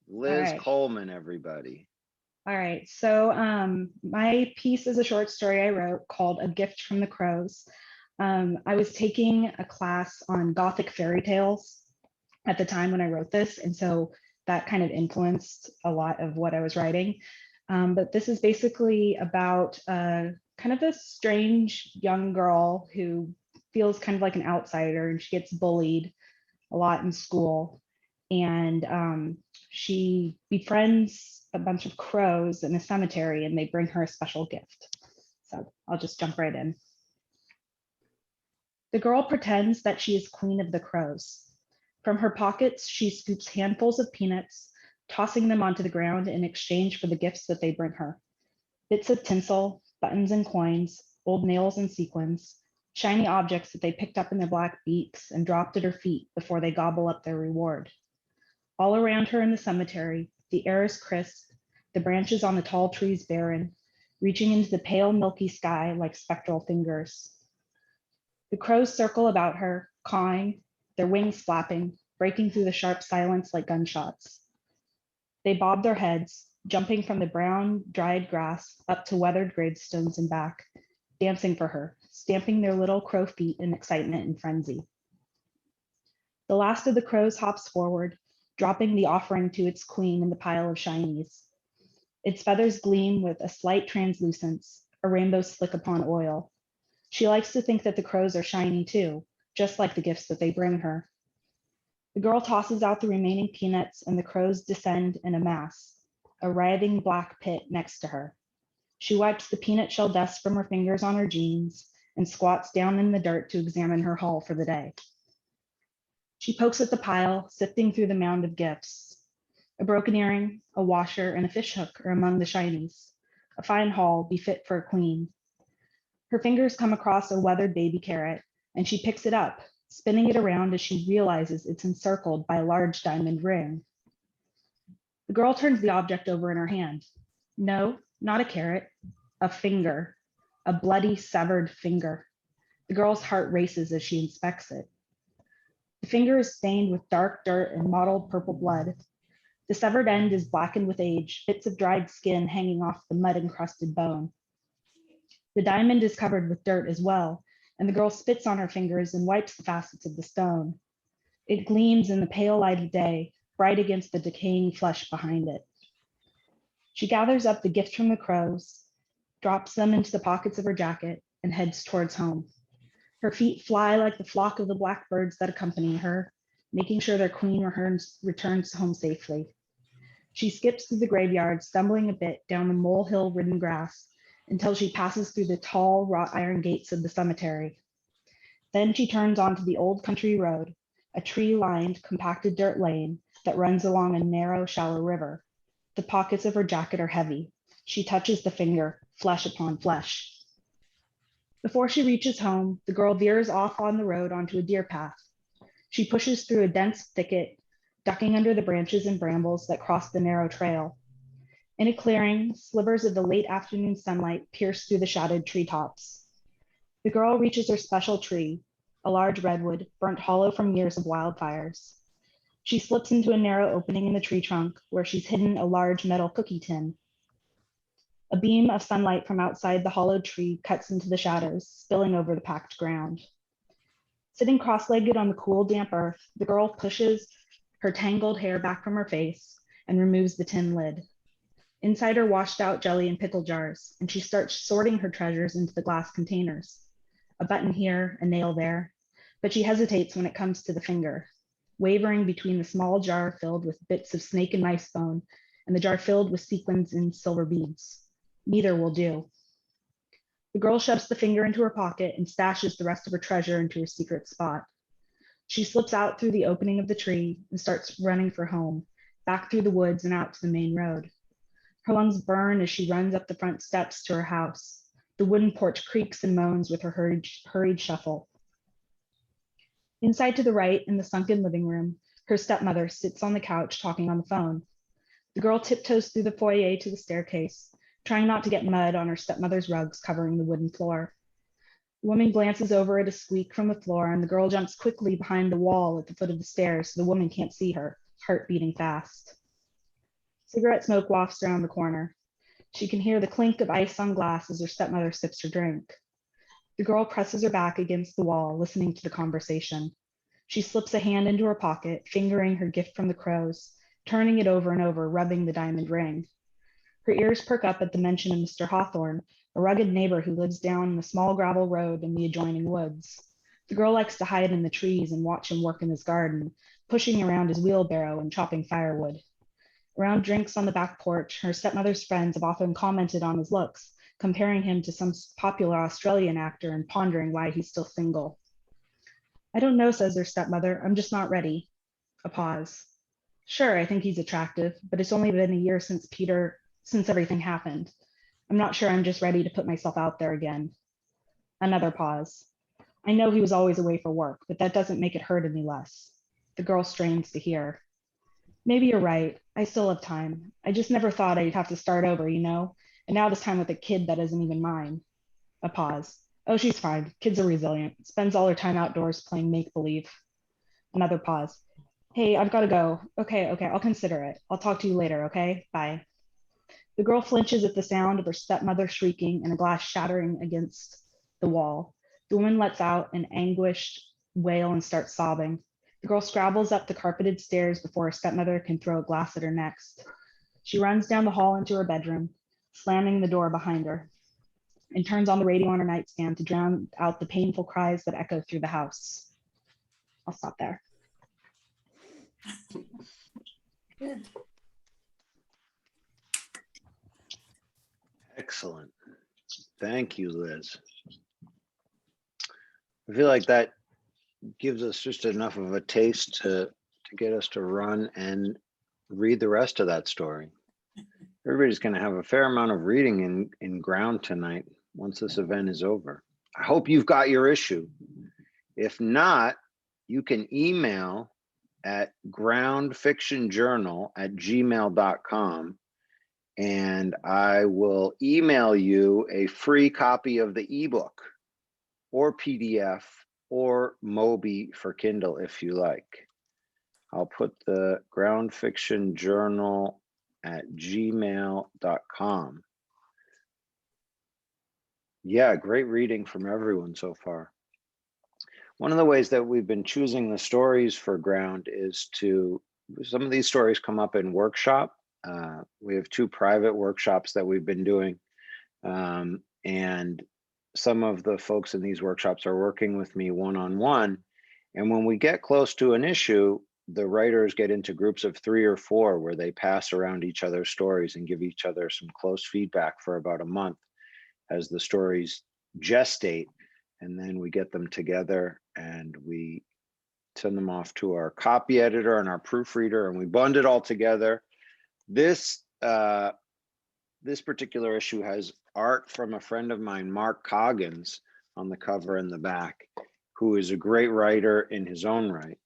Liz right. Coleman, everybody. All right. So my piece is a short story I wrote called A Gift from the Crows. I was taking a class on Gothic fairy tales at the time when I wrote this. And so that kind of influenced a lot of what I was writing. But this is basically about kind of a strange young girl who feels kind of like an outsider, and she gets bullied a lot in school. And she befriends a bunch of crows in a cemetery, and they bring her a special gift. So I'll just jump right in. The girl pretends that she is queen of the crows. From her pockets, she scoops handfuls of peanuts, tossing them onto the ground in exchange for the gifts that they bring her. Bits of tinsel, buttons and coins, old nails and sequins, shiny objects that they picked up in their black beaks and dropped at her feet before they gobble up their reward. All around her in the cemetery, the air is crisp, the branches on the tall trees barren, reaching into the pale milky sky like spectral fingers. The crows circle about her, cawing, their wings flapping, breaking through the sharp silence like gunshots. They bob their heads, jumping from the brown, dried grass up to weathered gravestones and back, dancing for her, stamping their little crow feet in excitement and frenzy. The last of the crows hops forward, dropping the offering to its queen in the pile of shinies. Its feathers gleam with a slight translucence, a rainbow slick upon oil. She likes to think that the crows are shiny too, just like the gifts that they bring her. The girl tosses out the remaining peanuts, and the crows descend in a mass, a writhing black pit next to her. She wipes the peanut shell dust from her fingers on her jeans and squats down in the dirt to examine her haul for the day. She pokes at the pile, sifting through the mound of gifts. A broken earring, a washer, and a fish hook are among the shinies, a fine haul befit for a queen. Her fingers come across a weathered baby carrot, and she picks it up, spinning it around as she realizes it's encircled by a large diamond ring. The girl turns the object over in her hand. No, not a carrot, a finger, a bloody, severed finger. The girl's heart races as she inspects it. The finger is stained with dark dirt and mottled purple blood. The severed end is blackened with age, bits of dried skin hanging off the mud-encrusted bone. The diamond is covered with dirt as well, and the girl spits on her fingers and wipes the facets of the stone. It gleams in the pale light of day, bright against the decaying flesh behind it. She gathers up the gift from the crows, drops them into the pockets of her jacket, and heads towards home. Her feet fly like the flock of the blackbirds that accompany her, making sure their queen returns home safely. She skips through the graveyard, stumbling a bit down the molehill-ridden grass until she passes through the tall wrought iron gates of the cemetery. Then she turns onto the old country road, a tree-lined, compacted dirt lane that runs along a narrow, shallow river. The pockets of her jacket are heavy. She touches the finger, flesh upon flesh. Before she reaches home, the girl veers off on the road onto a deer path. She pushes through a dense thicket, ducking under the branches and brambles that cross the narrow trail. In a clearing, slivers of the late afternoon sunlight pierce through the shadowed treetops. The girl reaches her special tree, a large redwood, burnt hollow from years of wildfires. She slips into a narrow opening in the tree trunk where she's hidden a large metal cookie tin. A beam of sunlight from outside the hollowed tree cuts into the shadows, spilling over the packed ground. Sitting cross-legged on the cool, damp earth, the girl pushes her tangled hair back from her face and removes the tin lid. Inside are washed out jelly and pickle jars, and she starts sorting her treasures into the glass containers. A button here, a nail there, but she hesitates when it comes to the finger, wavering between the small jar filled with bits of snake and mice bone and the jar filled with sequins and silver beads. Neither will do. The girl shoves the finger into her pocket and stashes the rest of her treasure into her secret spot. She slips out through the opening of the tree and starts running for home, back through the woods and out to the main road. Her lungs burn as she runs up the front steps to her house. The wooden porch creaks and moans with her hurried shuffle. Inside to the right, in the sunken living room, her stepmother sits on the couch talking on the phone. The girl tiptoes through the foyer to the staircase, trying not to get mud on her stepmother's rugs covering the wooden floor. The woman glances over at a squeak from the floor, and the girl jumps quickly behind the wall at the foot of the stairs so the woman can't see her, heart beating fast. Cigarette smoke wafts around the corner. She can hear the clink of ice on glass as her stepmother sips her drink. The girl presses her back against the wall, listening to the conversation. She slips a hand into her pocket, fingering her gift from the crows, turning it over and over, rubbing the diamond ring. Her ears perk up at the mention of Mr. Hawthorne, a rugged neighbor who lives down the small gravel road in the adjoining woods. The girl likes to hide in the trees and watch him work in his garden, pushing around his wheelbarrow and chopping firewood. Around drinks on the back porch, her stepmother's friends have often commented on his looks, comparing him to some popular Australian actor and pondering why he's still single. I don't know, says her stepmother. I'm just not ready. A pause. Sure, I think he's attractive, but it's only been a year since everything happened. I'm not sure I'm just ready to put myself out there again. Another pause. I know he was always away for work, but that doesn't make it hurt any less. The girl strains to hear. Maybe you're right. I still have time. I just never thought I'd have to start over, you know? And now this time with a kid that isn't even mine. A pause. Oh, she's fine. Kids are resilient. Spends all her time outdoors playing make-believe. Another pause. Hey, I've got to go. Okay, I'll consider it. I'll talk to you later, okay? Bye. The girl flinches at the sound of her stepmother shrieking and a glass shattering against the wall. The woman lets out an anguished wail and starts sobbing. The girl scrabbles up the carpeted stairs before her stepmother can throw a glass at her next. She runs down the hall into her bedroom, slamming the door behind her, and turns on the radio on her nightstand to drown out the painful cries that echo through the house. I'll stop there. Good. Excellent. Thank you, Liz. I feel like that gives us just enough of a taste to get us to run and read the rest of that story. Everybody's going to have a fair amount of reading in ground tonight once this event is over. I hope you've got your issue. If not, you can email at groundfictionjournal@gmail.com and I will email you a free copy of the ebook or PDF or Mobi for Kindle if you like. I'll put the groundfictionjournal@gmail.com. Yeah, great reading from everyone so far. One of the ways that we've been choosing the stories for Ground is some of these stories come up in workshop. We have 2 private workshops that we've been doing. And some of the folks in these workshops are working with me one-on-one. And when we get close to an issue, the writers get into groups of 3 or 4 where they pass around each other's stories and give each other some close feedback for about a month as the stories gestate. And then we get them together and we send them off to our copy editor and our proofreader, and we bund it all together. This particular issue has art from a friend of mine, Mark Coggins, on the cover and the back, who is a great writer in his own right.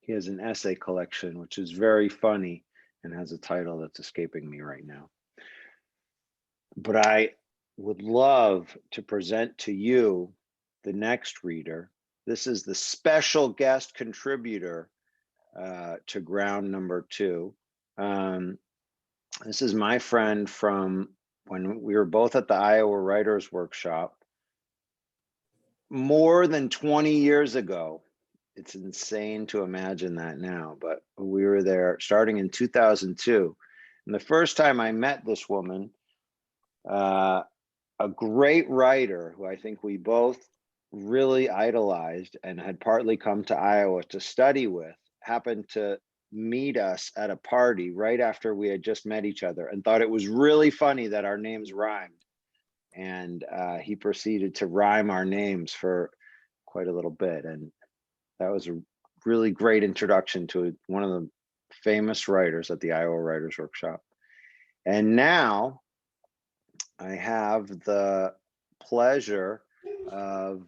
He has an essay collection, which is very funny and has a title that's escaping me right now. But I would love to present to you the next reader. This is the special guest contributor to Ground number 2. This is my friend from when we were both at the Iowa Writers Workshop more than 20 years ago. It's insane to imagine that now, but we were there starting in 2002. And the first time I met this woman, a great writer who I think we both really idolized and had partly come to Iowa to study with, happened to meet us at a party right after we had just met each other and thought it was really funny that our names rhymed. And he proceeded to rhyme our names for quite a little bit. And that was a really great introduction to one of the famous writers at the Iowa Writers Workshop. And now I have the pleasure of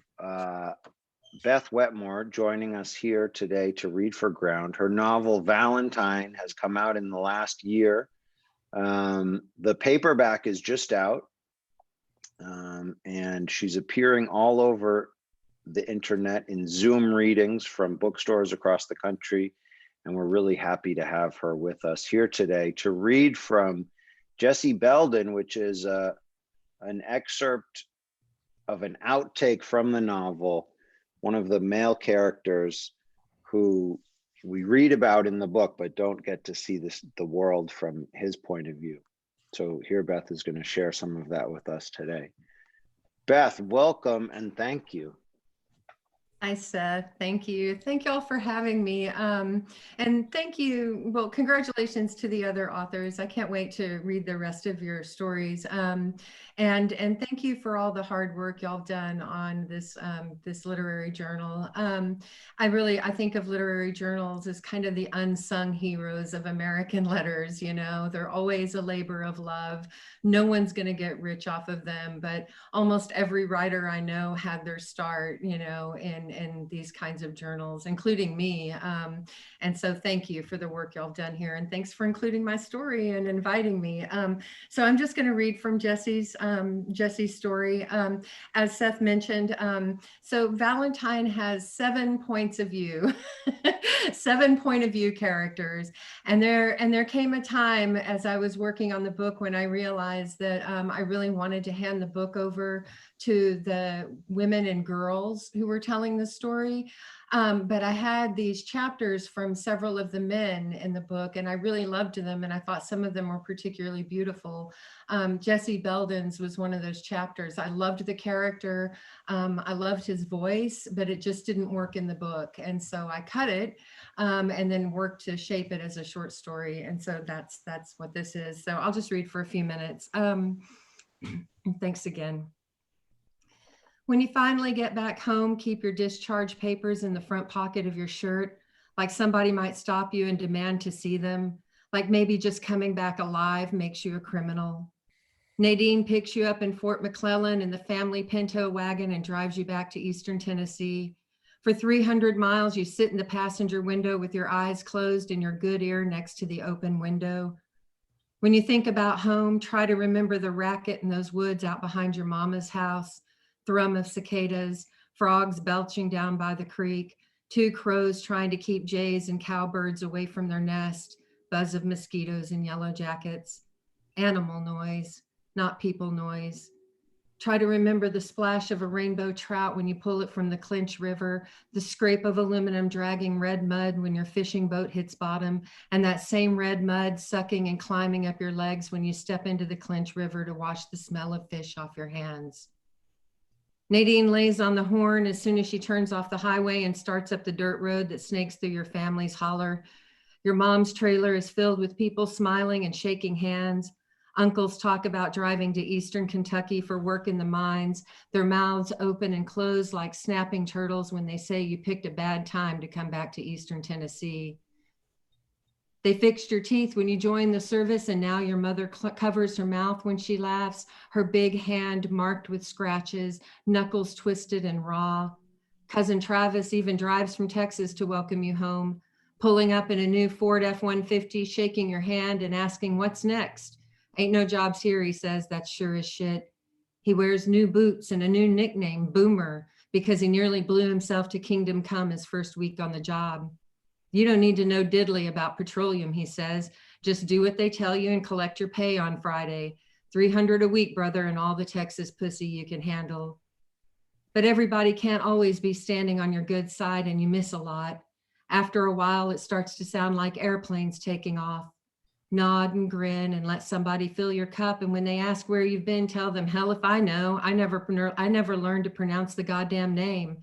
Beth Wetmore joining us here today to read for Ground. Her novel Valentine has come out in the last year. The paperback is just out, and she's appearing all over the internet in Zoom readings from bookstores across the country. And we're really happy to have her with us here today to read from Jessie Belden, which is an excerpt of an outtake from the novel, one of the male characters who we read about in the book, but don't get to see the world from his point of view. So here Beth is going to share some of that with us today. Beth, welcome and thank you. Hi, Seth. Thank you. Thank you all for having me. And thank you. Well, congratulations to the other authors. I can't wait to read the rest of your stories. And thank you for all the hard work y'all have done on this this literary journal. I think of literary journals as kind of the unsung heroes of American letters. You know, they're always a labor of love. No one's going to get rich off of them, but almost every writer I know had their start, you know, in these kinds of journals, including me. And so thank you for the work y'all have done here. And thanks for including my story and inviting me. So I'm just going to read from Jessie's story. As Seth mentioned, so Valentine has 7 points of view, 7 point of view characters. And there came a time as I was working on the book when I realized that I really wanted to hand the book over to the women and girls who were telling the story. But I had these chapters from several of the men in the book, and I really loved them, and I thought some of them were particularly beautiful. Jessie Belden's was one of those chapters. I loved the character. I loved his voice, but it just didn't work in the book. And so I cut it and then worked to shape it as a short story. And so that's what this is. So I'll just read for a few minutes. Thanks again. When you finally get back home, keep your discharge papers in the front pocket of your shirt, like somebody might stop you and demand to see them, like maybe just coming back alive makes you a criminal. Nadine picks you up in Fort McClellan in the family Pinto wagon and drives you back to Eastern Tennessee. For 300 miles, you sit in the passenger window with your eyes closed and your good ear next to the open window. When you think about home, try to remember the racket in those woods out behind your mama's house, thrum of cicadas, frogs belching down by the creek, 2 crows trying to keep jays and cowbirds away from their nest, buzz of mosquitoes in yellow jackets. Animal noise, not people noise. Try to remember the splash of a rainbow trout when you pull it from the Clinch River, the scrape of aluminum dragging red mud when your fishing boat hits bottom, and that same red mud sucking and climbing up your legs when you step into the Clinch River to wash the smell of fish off your hands. Nadine lays on the horn as soon as she turns off the highway and starts up the dirt road that snakes through your family's holler. Your mom's trailer is filled with people smiling and shaking hands. Uncles talk about driving to Eastern Kentucky for work in the mines, their mouths open and close like snapping turtles when they say you picked a bad time to come back to Eastern Tennessee. They fixed your teeth when you joined the service, and now your mother covers her mouth when she laughs, her big hand marked with scratches, knuckles twisted and raw. Cousin Travis even drives from Texas to welcome you home, pulling up in a new Ford F-150, shaking your hand and asking what's next. Ain't no jobs here, he says, that's sure as shit. He wears new boots and a new nickname, Boomer, because he nearly blew himself to kingdom come his first week on the job. You don't need to know diddly about petroleum, he says. Just do what they tell you and collect your pay on Friday. $300 a week, brother, and all the Texas pussy you can handle. But everybody can't always be standing on your good side, and you miss a lot. After a while, it starts to sound like airplanes taking off. Nod and grin and let somebody fill your cup. And when they ask where you've been, tell them, hell if I know. I never learned to pronounce the goddamn name.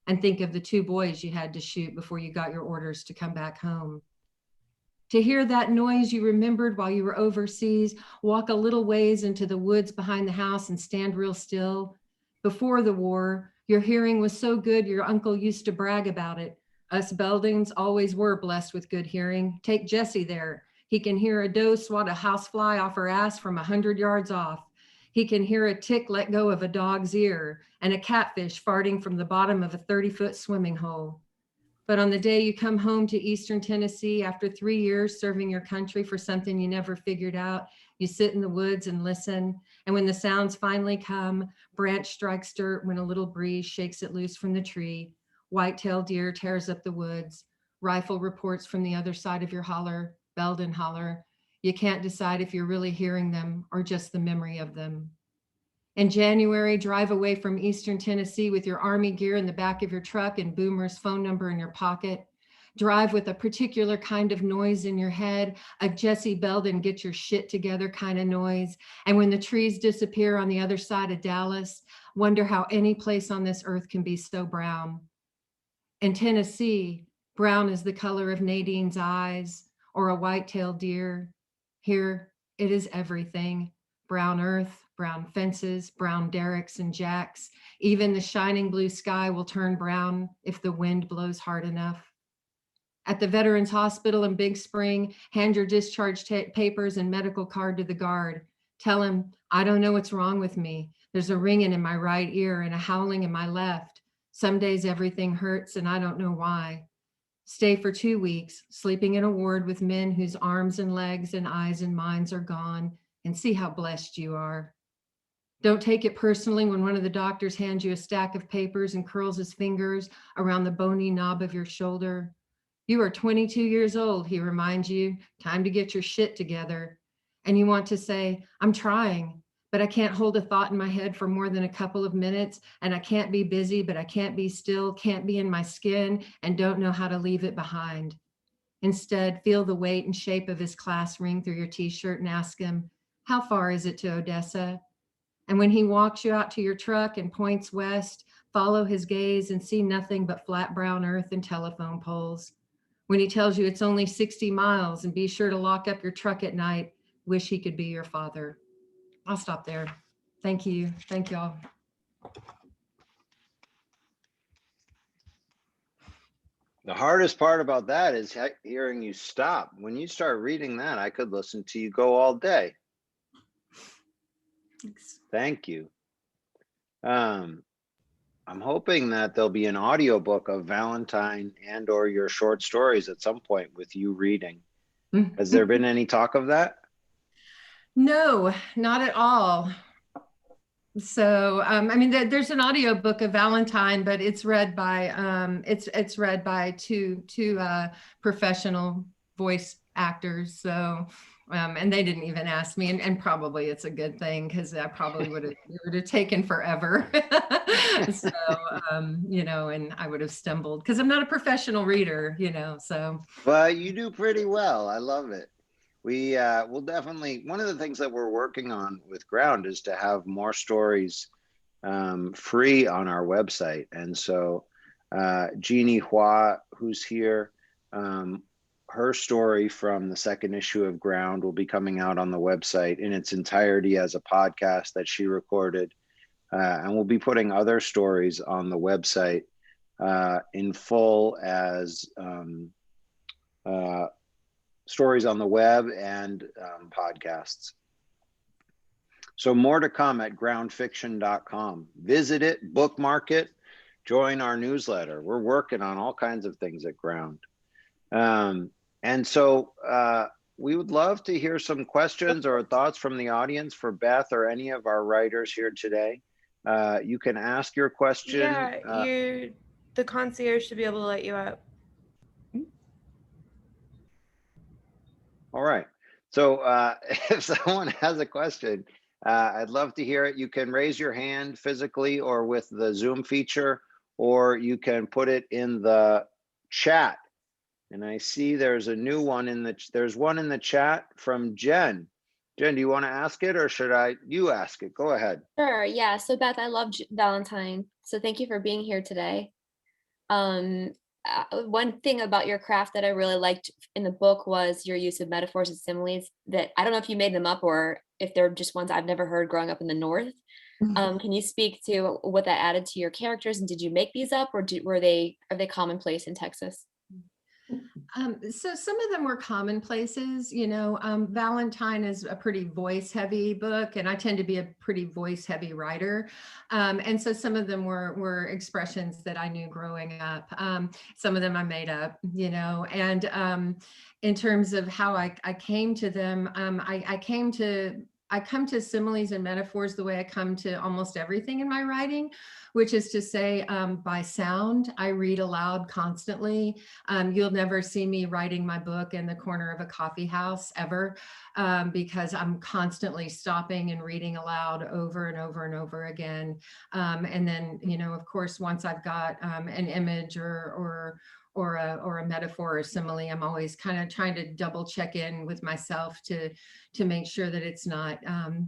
And think of the 2 boys you had to shoot before you got your orders to come back home. To hear that noise you remembered while you were overseas, walk a little ways into the woods behind the house and stand real still. Before the war, your hearing was so good your uncle used to brag about it. Us Beldings always were blessed with good hearing. Take Jesse there. He can hear a doe swat a housefly off her ass from 100 yards off. He can hear a tick let go of a dog's ear and a catfish farting from the bottom of a 30-foot swimming hole. But on the day you come home to Eastern Tennessee after 3 years serving your country for something you never figured out, you sit in the woods and listen. And when the sounds finally come, branch strikes dirt when a little breeze shakes it loose from the tree. White-tailed deer tears up the woods. Rifle reports from the other side of your holler, Belden holler. You can't decide if you're really hearing them or just the memory of them. In January, drive away from Eastern Tennessee with your Army gear in the back of your truck and Boomer's phone number in your pocket. Drive with a particular kind of noise in your head, a Jesse Belden get your shit together kind of noise. And when the trees disappear on the other side of Dallas, wonder how any place on this earth can be so brown. In Tennessee, brown is the color of Nadine's eyes or a white-tailed deer. Here, it is everything. Brown earth, brown fences, brown derricks and jacks. Even the shining blue sky will turn brown if the wind blows hard enough. At the Veterans Hospital in Big Spring, hand your discharge papers and medical card to the guard. Tell him, I don't know what's wrong with me. There's a ringing in my right ear and a howling in my left. Some days everything hurts and I don't know why. Stay for 2 weeks, sleeping in a ward with men whose arms and legs and eyes and minds are gone, and see how blessed you are. Don't take it personally when one of the doctors hands you a stack of papers and curls his fingers around the bony knob of your shoulder. You are 22 years old, he reminds you, time to get your shit together. And you want to say, I'm trying, but I can't hold a thought in my head for more than a couple of minutes, and I can't be busy, but I can't be still, can't be in my skin, and don't know how to leave it behind. Instead, feel the weight and shape of his class ring through your t-shirt and ask him, how far is it to Odessa? And when he walks you out to your truck and points west, follow his gaze and see nothing but flat brown earth and telephone poles. When he tells you it's only 60 miles and be sure to lock up your truck at night, wish he could be your father. I'll stop there. Thank you. Thank y'all. The hardest part about that is hearing you stop. When you start reading that, I could listen to you go all day. Thanks. Thank you. I'm hoping that there'll be an audiobook of Valentine and or your short stories at some point with you reading. Has there been any talk of that? No, not at all. So, I mean, there's an audiobook of Valentine, but it's read by it's read by two professional voice actors. So, and they didn't even ask me, and probably it's a good thing because I probably would have taken forever. So, you know, and I would have stumbled because I'm not a professional reader, you know. So, Well, you do pretty well. I love it. We will definitely, one of the things that we're working on with Ground is to have more stories free on our website. And so Jeannie Hua, who's here, her story from the second issue of Ground will be coming out on the website in its entirety as a podcast that she recorded. And we'll be putting other stories on the website in full as stories on the web and podcasts. So more to come at groundfiction.com. Visit it, bookmark it, join our newsletter. We're working on all kinds of things at Ground. And so we would love to hear some questions or thoughts from the audience for Beth or any of our writers here today. You can ask your question. Yeah, the concierge should be able to let you up. All right. So if someone has a question, I'd love to hear it. You can raise your hand physically or with the Zoom feature, or you can put it in the chat. And I see there's a new one there's one in the chat from Jen. Jen, do you want to ask it or should you ask it? Go ahead. Sure. Yeah. So Beth, I love Valentine. So thank you for being here today. One thing about your craft that I really liked in the book was your use of metaphors and similes that I don't know if you made them up or if they're just ones I've never heard growing up in the North. Can you speak to what that added to your characters, and did you make these up, or are they commonplace in Texas? So some of them were commonplaces, you know. Valentine is a pretty voice heavy book, and I tend to be a pretty voice heavy writer. And so some of them were expressions that I knew growing up. Some of them I made up, you know, and in terms of how I came to them, I come to similes and metaphors the way I come to almost everything in my writing, which is to say, by sound. I read aloud constantly. You'll never see me writing my book in the corner of a coffee house ever, because I'm constantly stopping and reading aloud over and over and over again. And then, you know, of course, once I've got an image or a metaphor or simile, I'm always kind of trying to double check in with myself to make sure that it's not,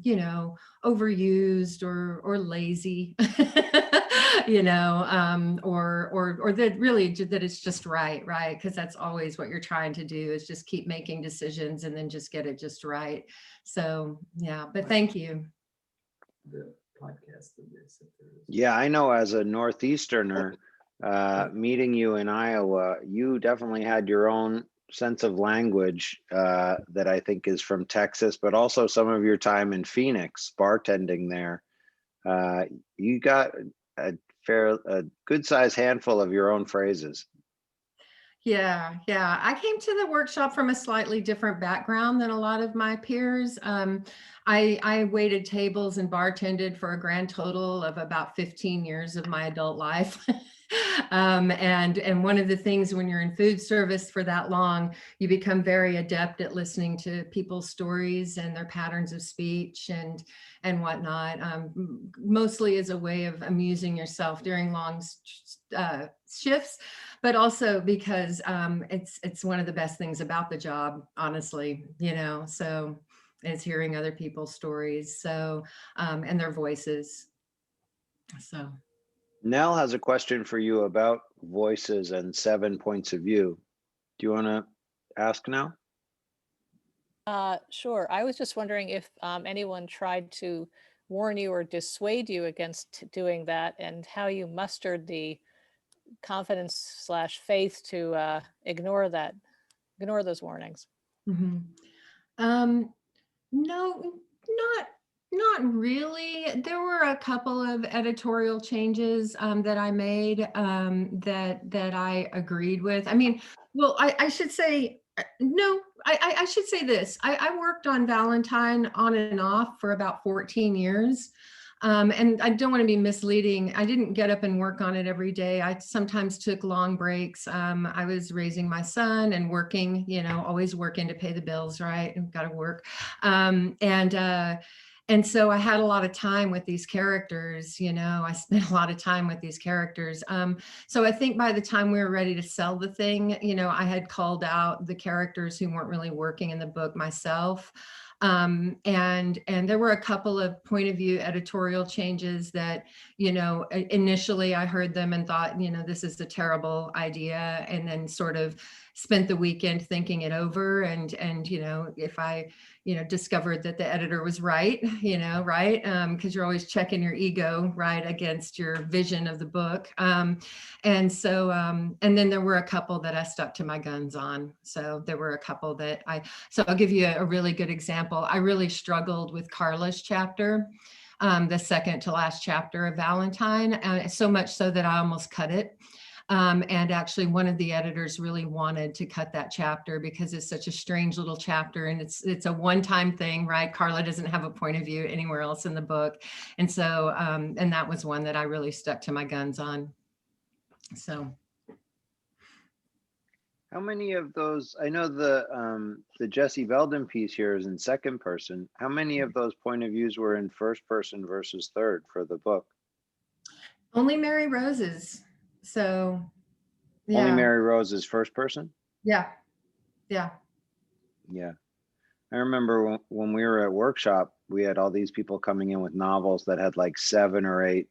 you know, overused or lazy, you know, or that really that it's just right? Because that's always what you're trying to do, is just keep making decisions and then just get it just right. So yeah, but thank you. The podcast. Yeah, I know as a Northeasterner, meeting you in Iowa, you definitely had your own sense of language that I think is from Texas, but also some of your time in Phoenix, bartending there. You got a good sized handful of your own phrases. Yeah. I came to the workshop from a slightly different background than a lot of my peers. I waited tables and bartended for a grand total of about 15 years of my adult life. And one of the things when you're in food service for that long, you become very adept at listening to people's stories and their patterns of speech and whatnot, mostly as a way of amusing yourself during long shifts, but also because it's one of the best things about the job, honestly, you know, so it's hearing other people's stories, so and their voices. So Nell has a question for you about voices and 7 points of view. Do you want to ask now? Sure. I was just wondering if anyone tried to warn you or dissuade you against doing that, and how you mustered the confidence/faith to ignore those warnings. mm-hmm. No, not really. There were a couple of editorial changes that I made that I agreed with. I mean, well, I should say, no, I should say this. I worked on Valentine on and off for about 14 years. And I don't want to be misleading. I didn't get up and work on it every day. I sometimes took long breaks. I was raising my son and working, you know, always working to pay the bills, right? Got to work. And so I had a lot of time with these characters, you know, I spent a lot of time with these characters. So I think by the time we were ready to sell the thing, you know, I had called out the characters who weren't really working in the book myself. And there were a couple of point of view editorial changes that, you know, initially I heard them and thought, you know, this is a terrible idea, and then sort of spent the weekend thinking it over, and you know, if I, you know, discovered that the editor was right, you know, right, because you're always checking your ego, right, against your vision of the book. And so, and then there were a couple that I stuck to my guns on. So there were a couple that so I'll give you a really good example. I really struggled with Carla's chapter, the second to last chapter of Valentine, so much so that I almost cut it. And actually one of the editors really wanted to cut that chapter because it's such a strange little chapter, and it's a one-time thing, right? Karla doesn't have a point of view anywhere else in the book. And so, and that was one that I really stuck to my guns on. So. How many of those, I know the Jesse Belden piece here is in second person. How many of those point of views were in first person versus third for the book? Only Mary Rose's. So, yeah. Only Mary Rose is first person? Yeah. Yeah. Yeah. I remember when we were at workshop, we had all these people coming in with novels that had like 7 or 8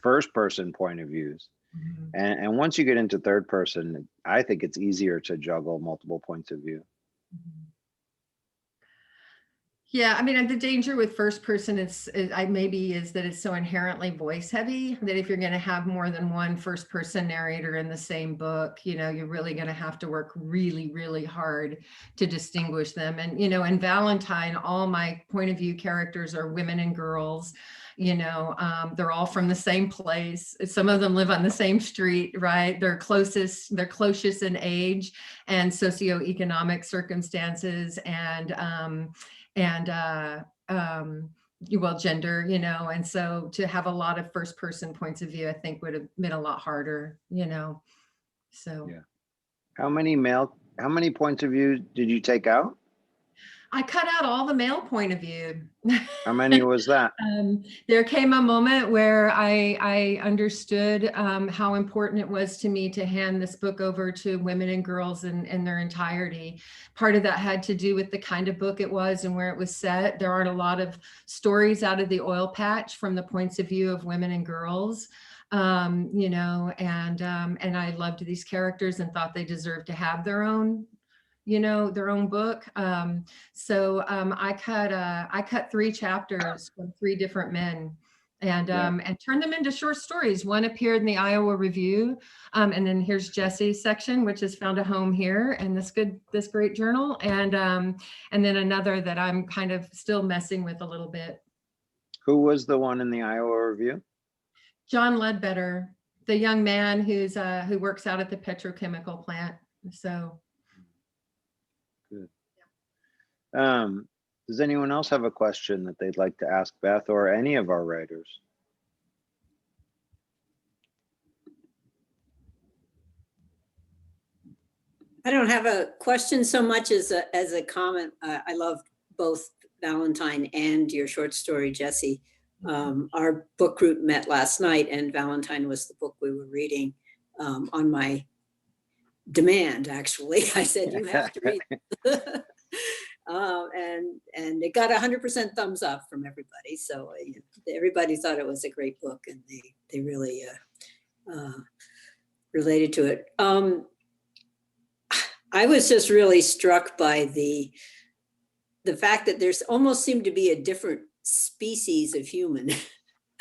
first person point of views. Mhm. And once you get into third person, I think it's easier to juggle multiple points of view. Yeah, I mean, the danger with first person is that it's so inherently voice heavy that if you're going to have more than one first person narrator in the same book, you know, you're really going to have to work really, really hard to distinguish them. And, you know, in Valentine, all my point of view characters are women and girls. You know, they're all from the same place. Some of them live on the same street, right? They're closest in age and socioeconomic circumstances and well, gender, you know, and so to have a lot of first person points of view, I think would have been a lot harder, you know, so. Yeah. How many points of view did you take out? I cut out all the male point of view. How many was that? There came a moment where I understood how important it was to me to hand this book over to women and girls in their entirety. Part of that had to do with the kind of book it was and where it was set. There aren't a lot of stories out of the oil patch from the points of view of women and girls. You know, and I loved these characters and thought they deserved to have their own, you know, their own book. So I cut 3 chapters from 3 different men and turned them into short stories. One appeared in the Iowa Review. And then here's Jesse's section, which has found a home here in this great journal. And then another that I'm kind of still messing with a little bit. Who was the one in the Iowa Review? John Ledbetter, the young man who works out at the petrochemical plant. So. Good. Does anyone else have a question that they'd like to ask Beth or any of our writers? I don't have a question so much as a comment. I love both Valentine and your short story, Jesse. Our book group met last night, and Valentine was the book we were reading on my demand, actually. I said, you have to read. And it got 100% thumbs up from everybody. So everybody thought it was a great book, and they really related to it. I was just really struck by the fact that there's almost seemed to be a different species of human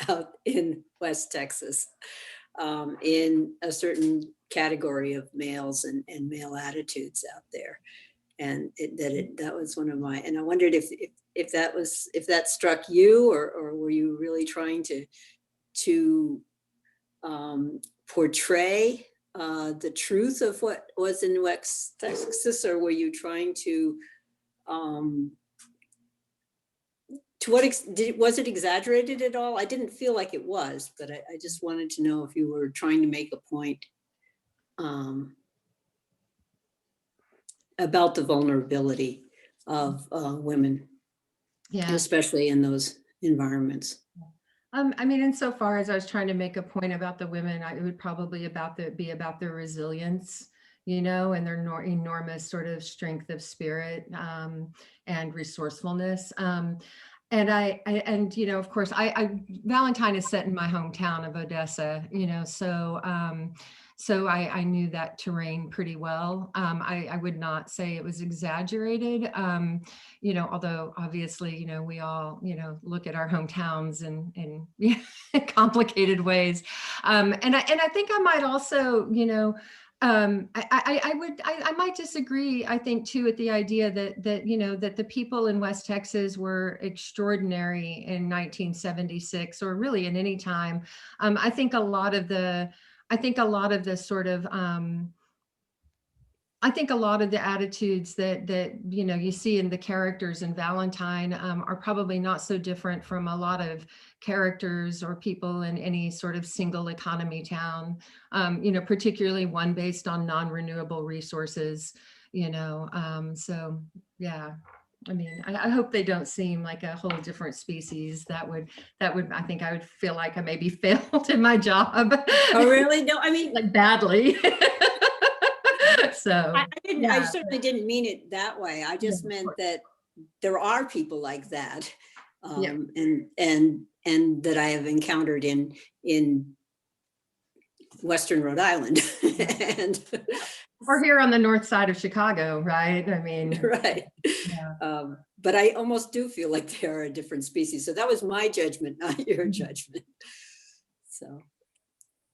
out in West Texas, in a certain category of males and male attitudes out there. And that was one of my, and I wondered if that struck you, or were you really trying to portray the truth of what was in West Texas, or were you trying to was it exaggerated at all? I didn't feel like it was, but I just wanted to know if you were trying to make a point about the vulnerability of women, especially in those environments. I mean, insofar as I was trying to make a point about the women, it would probably be about their resilience, you know, and their enormous sort of strength of spirit and resourcefulness. And you know, of course, Valentine is set in my hometown of Odessa, you know, so so I knew that terrain pretty well. I would not say it was exaggerated, you know, although obviously, you know, we all, you know, look at our hometowns in complicated ways. And I think I might also, you know, I might disagree, I think, too, with the idea that you know, that the people in West Texas were extraordinary in 1976, or really in any time. I think a lot of the sort of I think a lot of the attitudes that you know, you see in the characters in Valentine are probably not so different from a lot of characters or people in any sort of single economy town, you know, particularly one based on non-renewable resources, you know. So yeah, I mean, I hope they don't seem like a whole different species. That would I think I would feel like I maybe failed in my job. Oh, really? No, I mean, like badly. So I certainly didn't mean it that way. I just Yeah, meant that there are people like that, Yeah. and that I have encountered in Western Rhode Island, and Or here on the north side of Chicago, right? I mean, right. yeah. But I almost do feel like they are a different species. So that was my judgment, not your judgment. So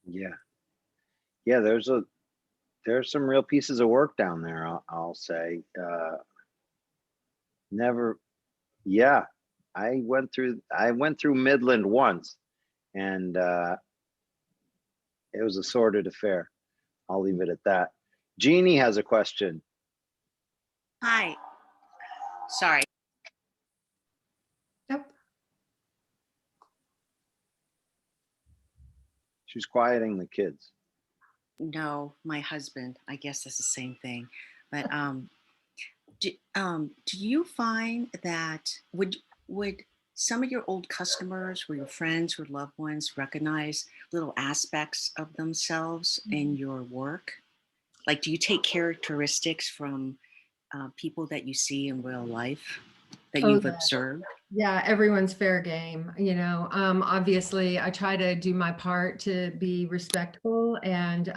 Yeah. Yeah, there's some real pieces of work down there, I'll say. Never, yeah. I went through Midland once, and it was a sordid affair. I'll leave it at that. Jeannie has a question. Hi. Sorry. Yep. She's quieting the kids. No, my husband. I guess that's the same thing. But do you find that would some of your old customers or your friends or loved ones recognize little aspects of themselves in your work? Like, do you take characteristics from people that you see in real life that you've observed? Yeah, everyone's fair game, you know. Obviously, I try to do my part to be respectful, and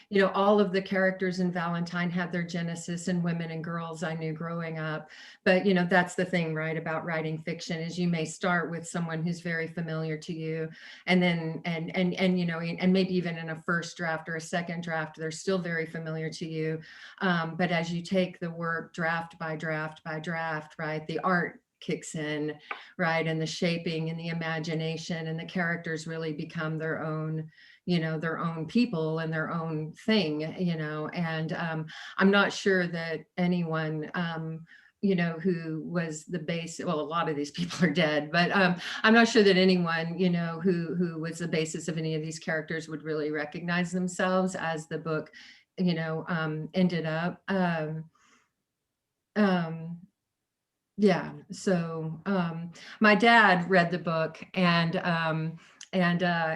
you know, all of the characters in Valentine had their genesis in women and girls I knew growing up. But you know, that's the thing, right, about writing fiction, is you may start with someone who's very familiar to you, and then and you know, and maybe even in a first draft or a second draft, they're still very familiar to you. But as you take the work draft by draft by draft, right, the art kicks in, right, and the shaping and the imagination, and the characters really become their own, you know, their own people and their own thing, you know. And I'm not sure that anyone you know, who was the base, well, a lot of these people are dead, but I'm not sure that anyone, you know, who was the basis of any of these characters would really recognize themselves as the book, you know, ended up. Yeah, so my dad read the book, and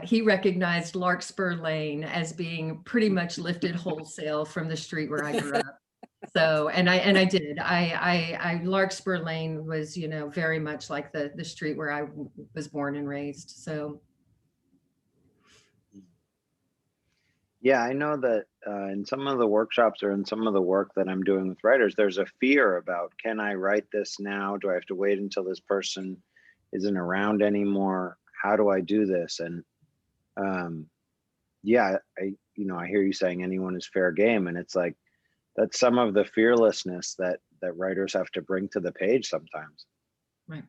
he recognized Larkspur Lane as being pretty much lifted wholesale from the street where I grew up. So, and I did. I Larkspur Lane was, you know, very much like the street where I was born and raised. So. Yeah, I know that in some of the workshops or in some of the work that I'm doing with writers, there's a fear about, can I write this now? Do I have to wait until this person isn't around anymore? How do I do this? And yeah, I hear you saying anyone is fair game, and it's like, that's some of the fearlessness that writers have to bring to the page sometimes. Right.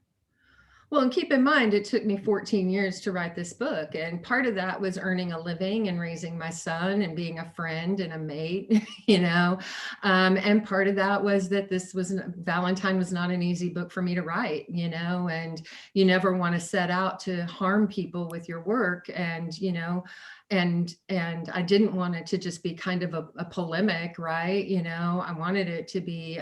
Well, and keep in mind, it took me 14 years to write this book. And part of that was earning a living and raising my son and being a friend and a mate, you know. And part of that was that Valentine was not an easy book for me to write, you know, and you never want to set out to harm people with your work. And, you know, and I didn't want it to just be kind of a polemic, right? You know, I wanted it to be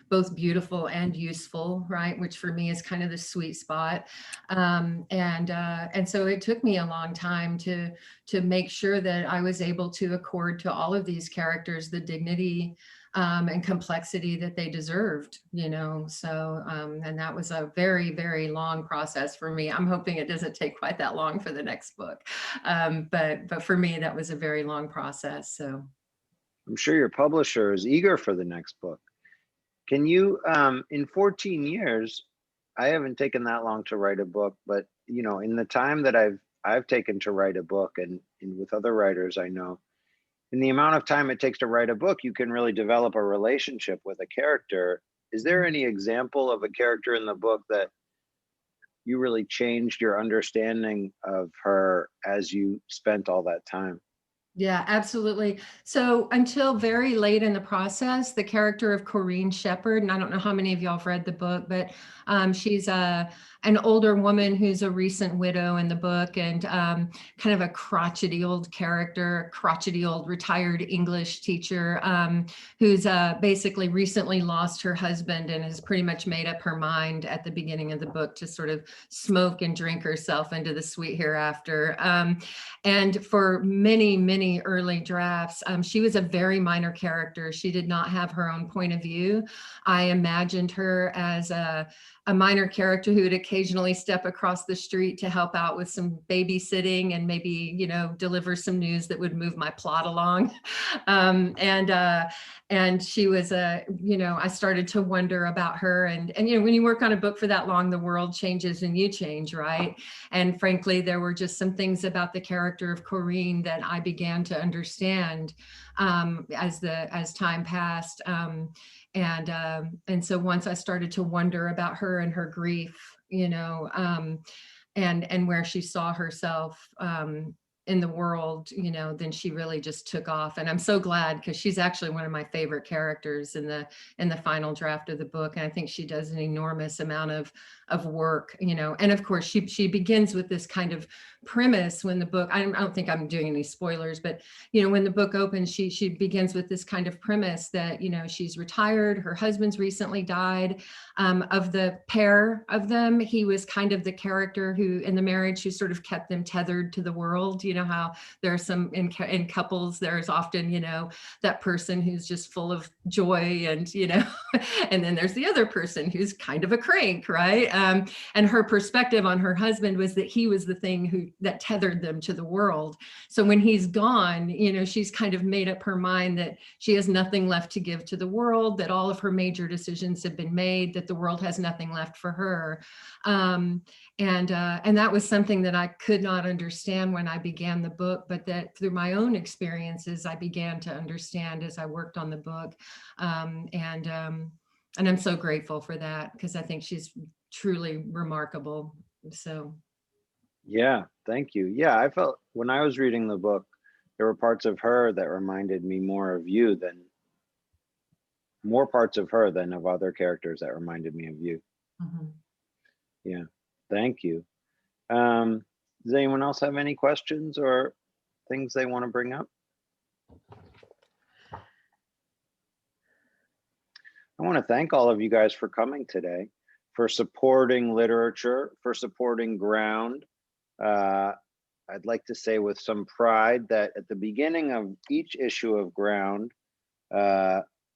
both beautiful and useful, right? Which for me is kind of the sweet spot. And so it took me a long time to make sure that I was able to accord to all of these characters the dignity and complexity that they deserved, you know. So, and that was a very, very long process for me. I'm hoping it doesn't take quite that long for the next book. But for me, that was a very long process. So I'm sure your publisher is eager for the next book. Can you, in 14 years, I haven't taken that long to write a book, but you know, in the time that I've taken to write a book, and with other writers I know, in the amount of time it takes to write a book, you can really develop a relationship with a character. Is there any example of a character in the book that you really changed your understanding of her as you spent all that time? yeah, absolutely. So until very late in the process, the character of Karine Shepard, and I don't know how many of y'all have read the book, but she's an older woman who's a recent widow in the book, and kind of a crotchety old character, crotchety old retired English teacher who's basically recently lost her husband and has pretty much made up her mind at the beginning of the book to sort of smoke and drink herself into the sweet hereafter. And for many, many early drafts, she was a very minor character. She did not have her own point of view. I imagined her as a minor character who would occasionally step across the street to help out with some babysitting and maybe, you know, deliver some news that would move my plot along. And she was you know, I started to wonder about her, and you know, when you work on a book for that long, the world changes and you change, right? And frankly, there were just some things about the character of Karine that I began to understand as time passed. And so once I started to wonder about her and her grief, you know, and where she saw herself in the world, you know, then she really just took off. And I'm so glad, because she's actually one of my favorite characters in the final draft of the book. And I think she does an enormous amount of work, you know. And of course, she begins with this kind of premise when the book, I don't think I'm doing any spoilers, but you know, when the book opens, she begins with this kind of premise that, you know, she's retired, her husband's recently died. Of the pair of them, he was kind of the character who in the marriage who sort of kept them tethered to the world. You know how there are some in couples, there's often, you know, that person who's just full of joy, and you know, and then there's the other person who's kind of a crank, right? And her perspective on her husband was that he was the thing that tethered them to the world. So when he's gone, you know, she's kind of made up her mind that she has nothing left to give to the world, that all of her major decisions have been made, that the world has nothing left for her. And that was something that I could not understand when I began the book, but that through my own experiences, I began to understand as I worked on the book. And I'm so grateful for that, because I think she's truly remarkable. So. Yeah, thank you. Yeah, I felt when I was reading the book, there were parts of her that reminded me more of you than more parts of her than of other characters that reminded me of you. Mm-hmm. Yeah, thank you. Does anyone else have any questions or things they want to bring up? I want to thank all of you guys for coming today, for supporting literature, for supporting Ground. I'd like to say with some pride that at the beginning of each issue of Ground,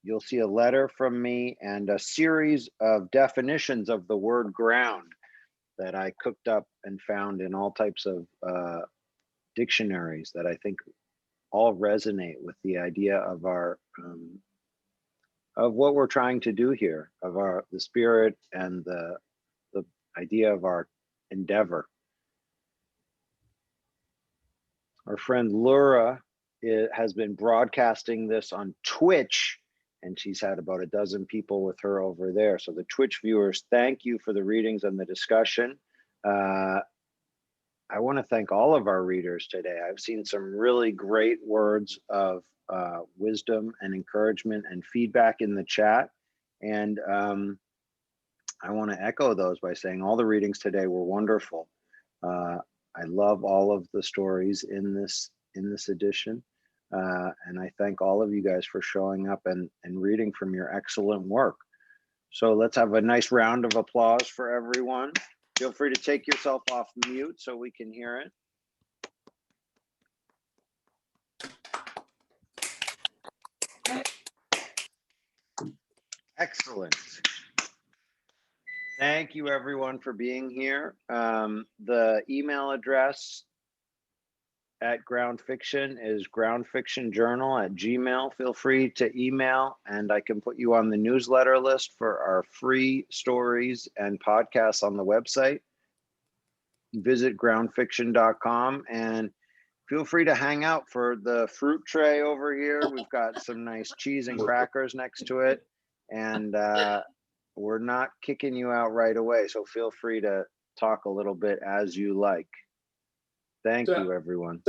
you'll see a letter from me and a series of definitions of the word ground that I cooked up and found in all types of dictionaries that I think all resonate with the idea of our of what we're trying to do here, of the spirit and the idea of our endeavor. Our friend Laura has been broadcasting this on Twitch, and she's had about a dozen people with her over there. So the Twitch viewers, thank you for the readings and the discussion. I want to thank all of our readers today. I've seen some really great words of wisdom and encouragement and feedback in the chat. And I want to echo those by saying all the readings today were wonderful. I love all of the stories in this in this edition. And I thank all of you guys for showing up and reading from your excellent work. So let's have a nice round of applause for everyone. Feel free to take yourself off mute so we can hear it. Excellent. Thank you everyone for being here. The email address at Ground Fiction is groundfictionjournal@gmail.com. Feel free to email and I can put you on the newsletter list for our free stories and podcasts on the website. Visit groundfiction.com and feel free to hang out for the fruit tray over here. We've got some nice cheese and crackers next to it. And we're not kicking you out right away. So feel free to talk a little bit as you like. Thank you, everyone.